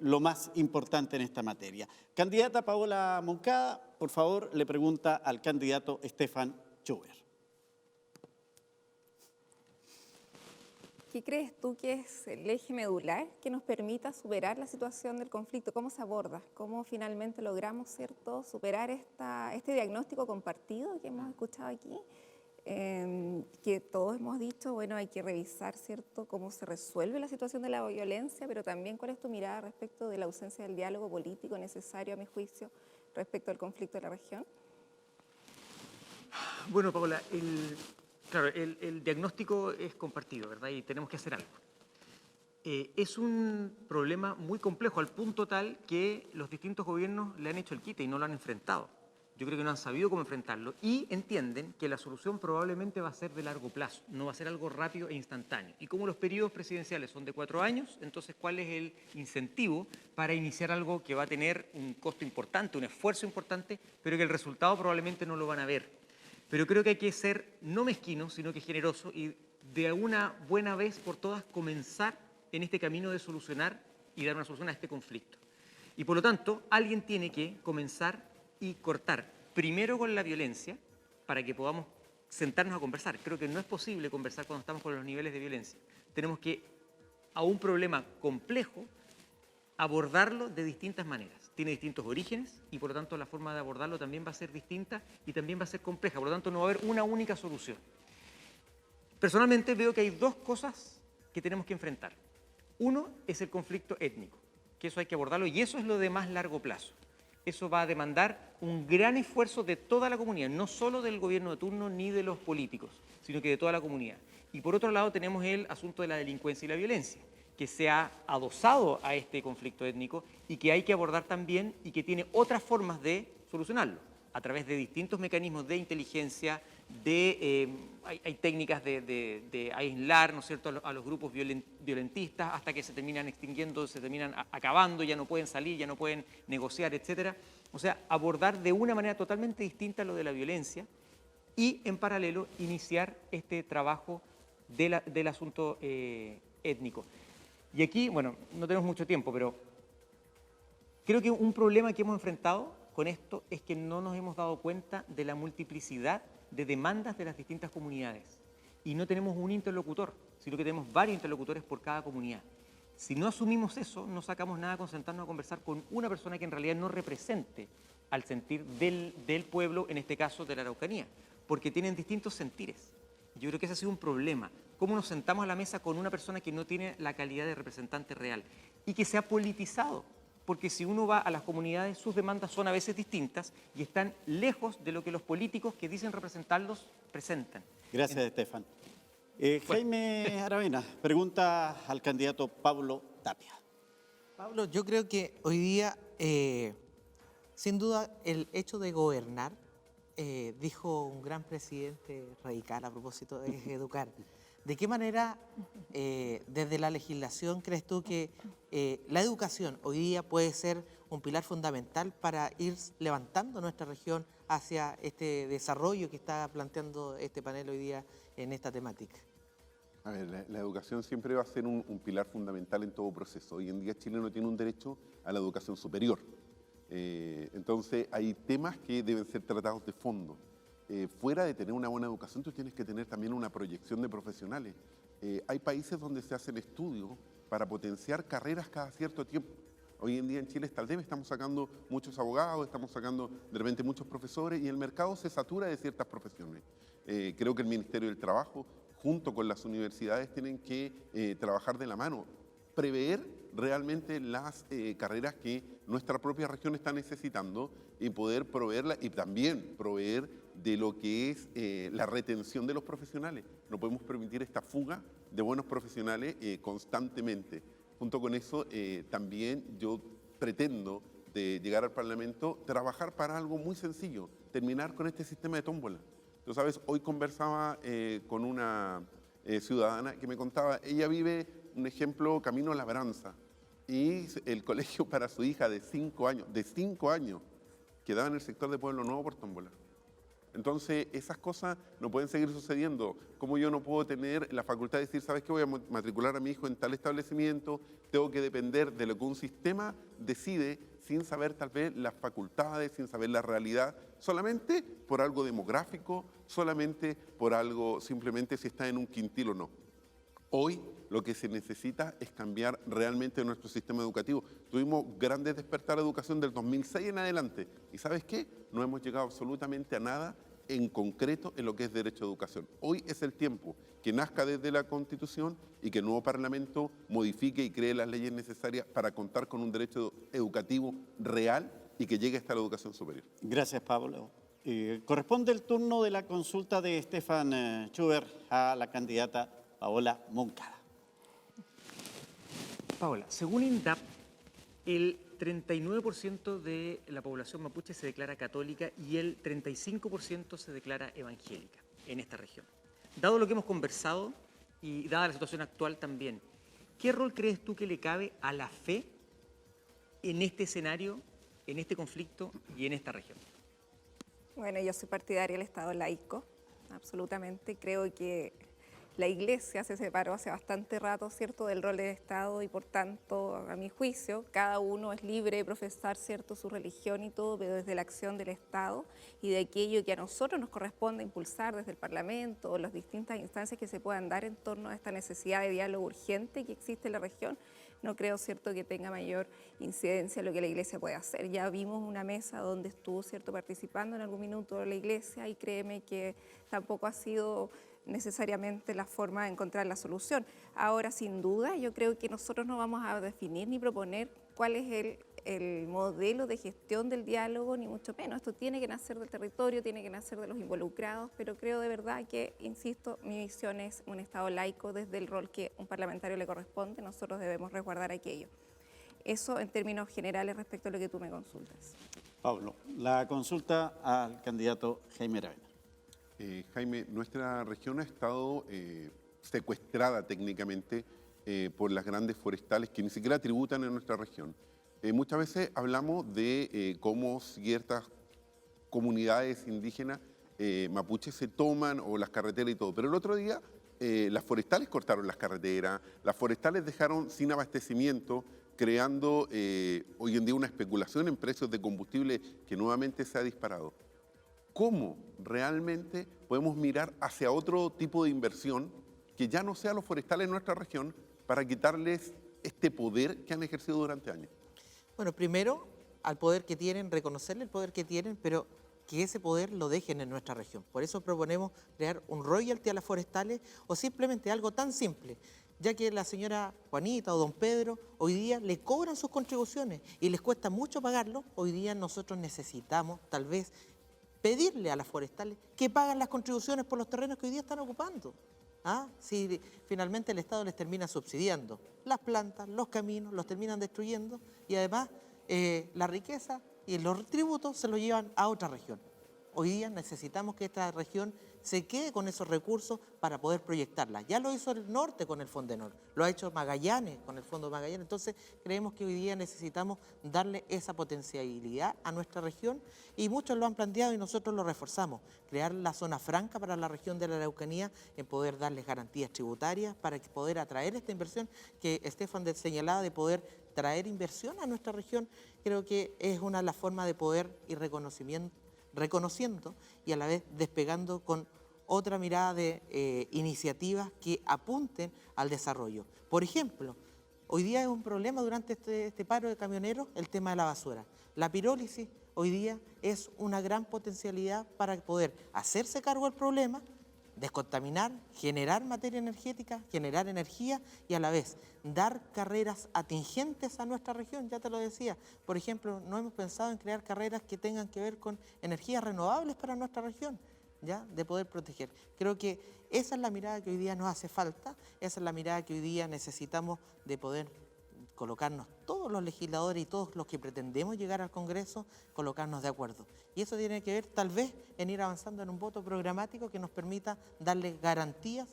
[SPEAKER 1] lo más importante en esta materia. Candidata Paola Moncada, por favor, le pregunta al candidato Estefan Schubert.
[SPEAKER 2] ¿Qué crees tú que es el eje medular que nos permita superar la situación del conflicto? ¿Cómo se aborda? ¿Cómo finalmente logramos, cierto, superar este diagnóstico compartido que hemos escuchado aquí? Que todos hemos dicho, bueno, hay que revisar, cierto, cómo se resuelve la situación de la violencia, pero también cuál es tu mirada respecto de la ausencia del diálogo político necesario, a mi juicio, respecto al conflicto de la región.
[SPEAKER 5] Bueno, Paola, claro, el diagnóstico es compartido, ¿verdad? Y tenemos que hacer algo. Es un problema muy complejo, al punto tal que los distintos gobiernos le han hecho el quite y no lo han enfrentado. Yo creo que no han sabido cómo enfrentarlo y entienden que la solución probablemente va a ser de largo plazo, no va a ser algo rápido e instantáneo. Y como los periodos presidenciales son de 4 años, entonces ¿cuál es el incentivo para iniciar algo que va a tener un costo importante, un esfuerzo importante, pero que el resultado probablemente no lo van a ver? Pero creo que hay que ser no mezquino, sino que generoso y de una buena vez por todas comenzar en este camino de solucionar y dar una solución a este conflicto. Y por lo tanto, alguien tiene que comenzar y cortar primero con la violencia para que podamos sentarnos a conversar. Creo que no es posible conversar cuando estamos con los niveles de violencia. Tenemos que, a un problema complejo, abordarlo de distintas maneras. Tiene distintos orígenes y por lo tanto la forma de abordarlo también va a ser distinta y también va a ser compleja. Por lo tanto no va a haber una única solución. Personalmente veo que hay dos cosas que tenemos que enfrentar. Uno es el conflicto étnico, que eso hay que abordarlo y eso es lo de más largo plazo. Eso va a demandar un gran esfuerzo de toda la comunidad, no solo del gobierno de turno ni de los políticos, sino que de toda la comunidad. Y por otro lado tenemos el asunto de la delincuencia y la violencia, que se ha adosado a este conflicto étnico y que hay que abordar también y que tiene otras formas de solucionarlo, a través de distintos mecanismos de inteligencia, hay técnicas de aislar, ¿no es cierto?, a los grupos violentistas hasta que se terminan extinguiendo, se terminan acabando, ya no pueden salir, ya no pueden negociar, etcétera. O sea, abordar de una manera totalmente distinta lo de la violencia y, en paralelo, iniciar este trabajo del asunto étnico. Y aquí, bueno, no tenemos mucho tiempo, pero creo que un problema que hemos enfrentado con esto es que no nos hemos dado cuenta de la multiplicidad de demandas de las distintas comunidades. Y no tenemos un interlocutor, sino que tenemos varios interlocutores por cada comunidad. Si no asumimos eso, no sacamos nada con sentarnos a conversar con una persona que en realidad no represente al sentir del pueblo, en este caso de la Araucanía, porque tienen distintos sentires. Yo creo que ese ha sido un problema. ¿Cómo nos sentamos a la mesa con una persona que no tiene la calidad de representante real y que se ha politizado? Porque si uno va a las comunidades, sus demandas son a veces distintas y están lejos de lo que los políticos que dicen representarlos presentan.
[SPEAKER 1] Gracias, Estefan. Jaime Aravena, pregunta al candidato Pablo Tapia.
[SPEAKER 3] Pablo, yo creo que hoy día Sin duda, el hecho de gobernar, dijo un gran presidente radical a propósito de educar. ¿De qué manera, desde la legislación, crees tú que la educación hoy día puede ser un pilar fundamental para ir levantando nuestra región hacia este desarrollo que está planteando este panel hoy día en esta temática?
[SPEAKER 4] A ver, la educación siempre va a ser un pilar fundamental en todo proceso. Hoy en día Chile no tiene un derecho a la educación superior. Entonces hay temas que deben ser tratados de fondo. Fuera de tener una buena educación, tú tienes que tener también una proyección de profesionales. Hay países donde se hacen estudios para potenciar carreras cada cierto tiempo. Hoy en día en Chile tal vez estamos sacando muchos abogados, estamos sacando de repente muchos profesores y el mercado se satura de ciertas profesiones. Creo que el Ministerio del Trabajo, junto con las universidades, tienen que trabajar de la mano, prever realmente las carreras que nuestra propia región está necesitando y poder proveerla y también proveer de lo que es la retención de los profesionales. No podemos permitir esta fuga de buenos profesionales constantemente. Junto con eso, también yo pretendo, de llegar al Parlamento, trabajar para algo muy sencillo, terminar con este sistema de tómbola. Tú sabes, hoy conversaba con una ciudadana que me contaba, ella vive, un ejemplo, Camino a Labranza, y el colegio para su hija de 5 años, quedaba en el sector de Pueblo Nuevo por tómbola. Entonces, esas cosas no pueden seguir sucediendo. Como yo no puedo tener la facultad de decir, ¿sabes qué? Voy a matricular a mi hijo en tal establecimiento, tengo que depender de lo que un sistema decide sin saber tal vez las facultades, sin saber la realidad, solamente por algo demográfico, solamente por algo, simplemente si está en un quintil o no. Hoy lo que se necesita es cambiar realmente nuestro sistema educativo. Tuvimos grandes despertar de educación del 2006 en adelante. ¿Y sabes qué? No hemos llegado absolutamente a nada en concreto en lo que es derecho a educación. Hoy es el tiempo que nazca desde la Constitución y que el nuevo Parlamento modifique y cree las leyes necesarias para contar con un derecho educativo real y que llegue hasta la educación superior.
[SPEAKER 1] Gracias, Pablo. Corresponde el turno de la consulta de Stefan Schubert a la candidata Paola Moncada.
[SPEAKER 5] Paola, según INDAP, el 39% de la población mapuche se declara católica y el 35% se declara evangélica en esta región. Dado lo que hemos conversado y dada la situación actual también, ¿qué rol crees tú que le cabe a la fe en este escenario, en este conflicto y en esta región?
[SPEAKER 2] Bueno, yo soy partidaria del Estado laico, absolutamente. Creo que la Iglesia se separó hace bastante rato, ¿cierto?, del rol del Estado y, por tanto, a mi juicio, cada uno es libre de profesar, ¿cierto?, su religión y todo, pero desde la acción del Estado y de aquello que a nosotros nos corresponde impulsar desde el Parlamento o las distintas instancias que se puedan dar en torno a esta necesidad de diálogo urgente que existe en la región. No creo, ¿cierto?, que tenga mayor incidencia lo que la Iglesia puede hacer. Ya vimos una mesa donde estuvo, ¿cierto?, participando en algún minuto la Iglesia y créeme que tampoco ha sido necesariamente la forma de encontrar la solución. Ahora, sin duda, yo creo que nosotros no vamos a definir ni proponer cuál es el modelo de gestión del diálogo, ni mucho menos. Esto tiene que nacer del territorio, tiene que nacer de los involucrados, pero creo de verdad que, insisto, mi visión es un Estado laico desde el rol que un parlamentario le corresponde. Nosotros debemos resguardar aquello. Eso en términos generales respecto a lo que tú me consultas.
[SPEAKER 1] Pablo, la consulta al candidato Jaime Aravena.
[SPEAKER 4] Jaime, nuestra región ha estado secuestrada técnicamente por las grandes forestales que ni siquiera tributan en nuestra región. Muchas veces hablamos de cómo ciertas comunidades indígenas mapuches se toman o las carreteras y todo, pero el otro día las forestales cortaron las carreteras, las forestales dejaron sin abastecimiento, creando hoy en día una especulación en precios de combustible que nuevamente se ha disparado. ¿Cómo realmente podemos mirar hacia otro tipo de inversión que ya no sea los forestales en nuestra región para quitarles este poder que han ejercido durante años?
[SPEAKER 3] Bueno, primero, al poder que tienen, reconocerle el poder que tienen, pero que ese poder lo dejen en nuestra región. Por eso proponemos crear un royalty a las forestales o simplemente algo tan simple, ya que la señora Juanita o don Pedro hoy día le cobran sus contribuciones y les cuesta mucho pagarlo. Hoy día nosotros necesitamos, tal vez, pedirle a las forestales que paguen las contribuciones por los terrenos que hoy día están ocupando. Si finalmente el Estado les termina subsidiando las plantas, los caminos, los terminan destruyendo y además la riqueza y los tributos se los llevan a otra región. Hoy día necesitamos que esta región se quede con esos recursos para poder proyectarla. Ya lo hizo el norte con el Fondenor, lo ha hecho Magallanes con el Fondo Magallanes. Entonces creemos que hoy día necesitamos darle esa potencialidad a nuestra región y muchos lo han planteado y nosotros lo reforzamos. Crear la zona franca para la región de la Araucanía en poder darles garantías tributarias para poder atraer esta inversión que Estefan señalaba de poder traer inversión a nuestra región. Creo que es una de las formas de poder y reconociendo y a la vez despegando con otra mirada de iniciativas que apunten al desarrollo. Por ejemplo, hoy día es un problema durante este paro de camioneros el tema de la basura. La pirólisis hoy día es una gran potencialidad para poder hacerse cargo del problema, descontaminar, generar materia energética, generar energía y a la vez dar carreras atingentes a nuestra región. Ya te lo decía, por ejemplo, no hemos pensado en crear carreras que tengan que ver con energías renovables para nuestra región, ¿ya? De poder proteger. Creo que esa es la mirada que hoy día nos hace falta, esa es la mirada que hoy día necesitamos de poder colocarnos todos los legisladores y todos los que pretendemos llegar al Congreso, colocarnos de acuerdo. Y eso tiene que ver tal vez en ir avanzando en un voto programático que nos permita darle garantías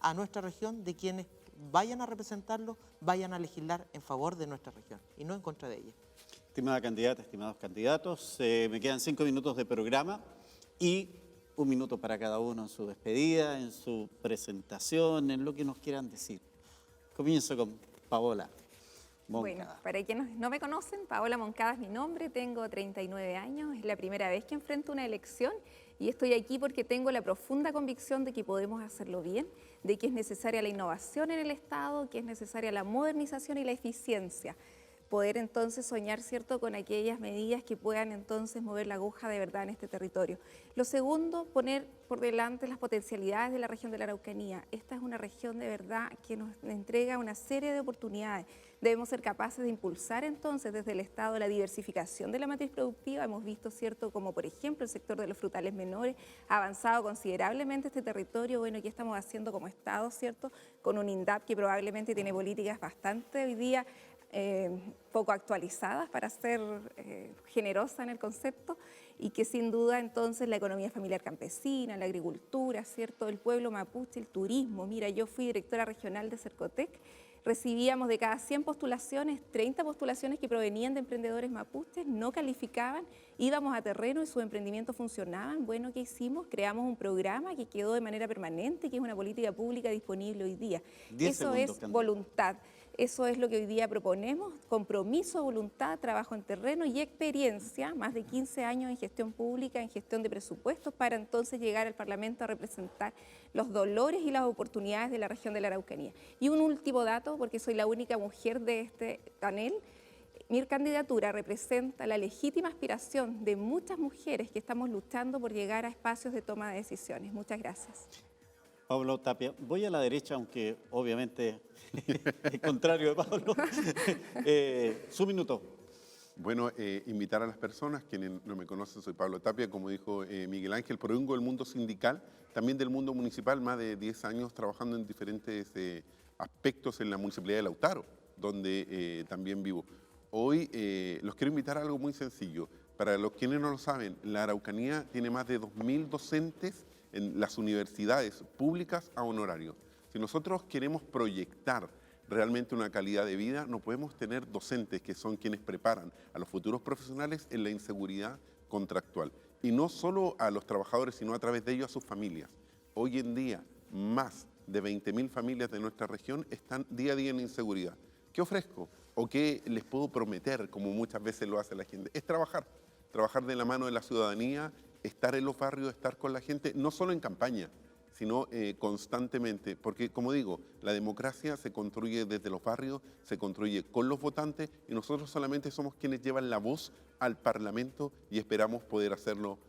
[SPEAKER 3] a nuestra región de quienes vayan a representarlo, vayan a legislar en favor de nuestra región y no en contra de ella.
[SPEAKER 1] Estimada candidata, estimados candidatos, me quedan 5 minutos de programa y 1 minuto para cada uno en su despedida, en su presentación, en lo que nos quieran decir. Comienzo con Paola Moncada.
[SPEAKER 2] Bueno, para quienes no me conocen, Paola Moncada es mi nombre, tengo 39 años, es la primera vez que enfrento una elección y estoy aquí porque tengo la profunda convicción de que podemos hacerlo bien, de que es necesaria la innovación en el Estado, que es necesaria la modernización y la eficiencia. Poder entonces soñar, ¿cierto?, con aquellas medidas que puedan entonces mover la aguja de verdad en este territorio. Lo segundo, poner por delante las potencialidades de la región de la Araucanía. Esta es una región de verdad que nos entrega una serie de oportunidades. Debemos ser capaces de impulsar entonces desde el Estado la diversificación de la matriz productiva. Hemos visto, ¿cierto?, como por ejemplo el sector de los frutales menores ha avanzado considerablemente este territorio. Bueno, ¿qué estamos haciendo como Estado, ¿cierto?, con un INDAP que probablemente tiene políticas bastante hoy día poco actualizadas para ser generosa en el concepto y que sin duda entonces la economía familiar campesina, la agricultura, ¿cierto?, el pueblo mapuche, el turismo. Mira, yo fui directora regional de Cercotec, recibíamos de cada 100 postulaciones, 30 postulaciones que provenían de emprendedores mapuches, no calificaban, íbamos a terreno y sus emprendimientos funcionaban. Bueno, ¿qué hicimos? Creamos un programa que quedó de manera permanente, que es una política pública disponible hoy día. Eso es voluntad. Eso es lo que hoy día proponemos, compromiso, voluntad, trabajo en terreno y experiencia, más de 15 años en gestión pública, en gestión de presupuestos, para entonces llegar al Parlamento a representar los dolores y las oportunidades de la región de la Araucanía. Y un último dato, porque soy la única mujer de este panel, mi candidatura representa la legítima aspiración de muchas mujeres que estamos luchando por llegar a espacios de toma de decisiones. Muchas gracias.
[SPEAKER 1] Pablo Tapia, voy a la derecha, aunque obviamente es contrario de Pablo. Su minuto.
[SPEAKER 4] Bueno, invitar a las personas, quienes no me conocen, soy Pablo Tapia, como dijo Miguel Ángel, provengo del mundo sindical, también del mundo municipal, más de 10 años trabajando en diferentes aspectos en la Municipalidad de Lautaro, donde también vivo. Hoy los quiero invitar a algo muy sencillo. Para los quienes no lo saben, la Araucanía tiene más de 2.000 docentes en las universidades públicas a honorario. Si nosotros queremos proyectar realmente una calidad de vida, no podemos tener docentes que son quienes preparan a los futuros profesionales en la inseguridad contractual. Y no solo a los trabajadores, sino a través de ellos a sus familias. Hoy en día, más de 20.000 familias de nuestra región están día a día en inseguridad. ¿Qué ofrezco? ¿O qué les puedo prometer, como muchas veces lo hace la gente? Es trabajar de la mano de la ciudadanía, estar en los barrios, estar con la gente, no solo en campaña, sino constantemente, porque como digo, la democracia se construye desde los barrios, se construye con los votantes y nosotros solamente somos quienes llevan la voz al Parlamento y esperamos poder hacerlo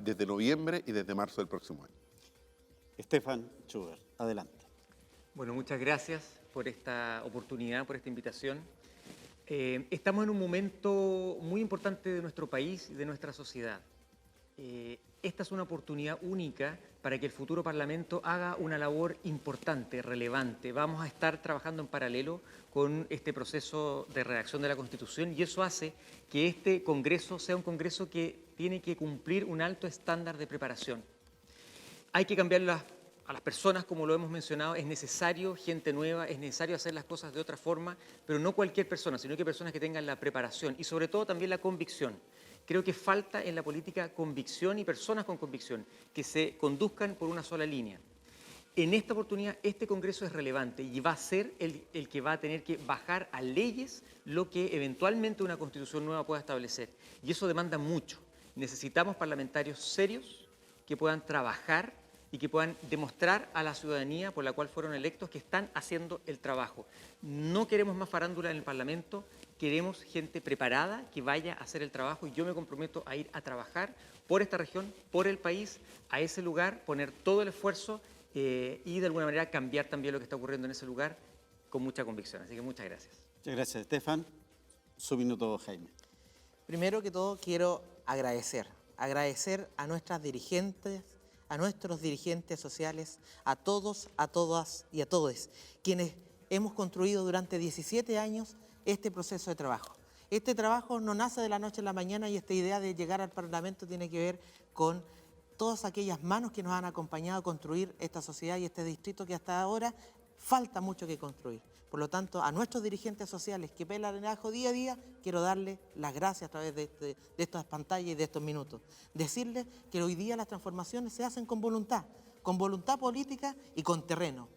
[SPEAKER 4] desde noviembre y desde marzo del próximo año.
[SPEAKER 1] Estefan Schubert, adelante.
[SPEAKER 5] Bueno, muchas gracias por esta oportunidad, por esta invitación. Estamos en un momento muy importante de nuestro país y de nuestra sociedad. esta es una oportunidad única para que el futuro Parlamento haga una labor importante, relevante. Vamos a estar trabajando en paralelo con este proceso de redacción de la Constitución y eso hace que este Congreso sea un Congreso que tiene que cumplir un alto estándar de preparación. Hay que cambiar a las personas, como lo hemos mencionado, es necesario gente nueva, es necesario hacer las cosas de otra forma, pero no cualquier persona, sino que personas que tengan la preparación y sobre todo también la convicción. Creo que falta en la política convicción y personas con convicción que se conduzcan por una sola línea. En esta oportunidad, este Congreso es relevante y va a ser el que va a tener que bajar a leyes lo que eventualmente una Constitución nueva pueda establecer. Y eso demanda mucho. Necesitamos parlamentarios serios que puedan trabajar y que puedan demostrar a la ciudadanía por la cual fueron electos que están haciendo el trabajo. No queremos más farándula en el Parlamento, queremos gente preparada que vaya a hacer el trabajo y yo me comprometo a ir a trabajar por esta región, por el país, a ese lugar, poner todo el esfuerzo y de alguna manera cambiar también lo que está ocurriendo en ese lugar con mucha convicción. Así que muchas gracias.
[SPEAKER 1] Muchas gracias, Estefan. Su minuto, Jaime.
[SPEAKER 3] Primero que todo quiero agradecer a nuestras dirigentes, a nuestros dirigentes sociales, a todos, a todas y a todos, quienes hemos construido durante 17 años este proceso de trabajo. Este trabajo no nace de la noche a la mañana y esta idea de llegar al Parlamento tiene que ver con todas aquellas manos que nos han acompañado a construir esta sociedad y este distrito que hasta ahora falta mucho que construir. Por lo tanto, a nuestros dirigentes sociales que pelan el ajo día a día, quiero darles las gracias a través de estas pantallas y de estos minutos. Decirles que hoy día las transformaciones se hacen con voluntad política y con terreno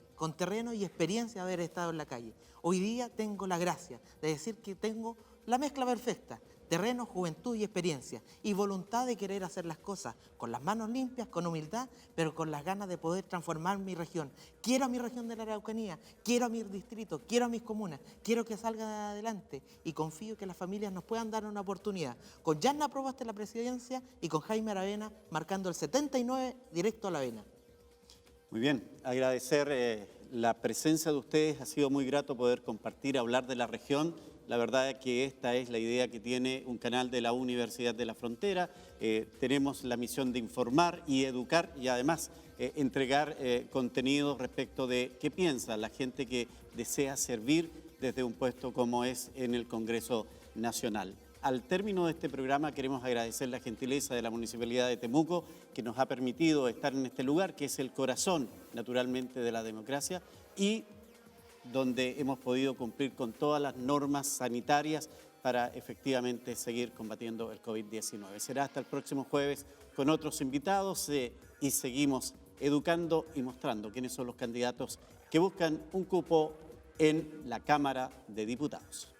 [SPEAKER 3] y experiencia de haber estado en la calle. Hoy día tengo la gracia de decir que tengo la mezcla perfecta, terreno, juventud y experiencia, y voluntad de querer hacer las cosas con las manos limpias, con humildad, pero con las ganas de poder transformar mi región. Quiero a mi región de la Araucanía, quiero a mi distrito, quiero a mis comunas, quiero que salga adelante y confío que las familias nos puedan dar una oportunidad. Con Yanna Proboste en la presidencia y con Jaime Aravena marcando el 79 directo a la avena.
[SPEAKER 1] Muy bien, agradecer la presencia de ustedes, ha sido muy grato poder compartir, hablar de la región. La verdad es que esta es la idea que tiene un canal de la Universidad de la Frontera. Tenemos la misión de informar y educar y además entregar contenido respecto de qué piensa la gente que desea servir desde un puesto como es en el Congreso Nacional. Al término de este programa queremos agradecer la gentileza de la Municipalidad de Temuco que nos ha permitido estar en este lugar, que es el corazón, naturalmente, de la democracia y donde hemos podido cumplir con todas las normas sanitarias para efectivamente seguir combatiendo el COVID-19. Será hasta el próximo jueves con otros invitados y seguimos educando y mostrando quiénes son los candidatos que buscan un cupo en la Cámara de Diputados.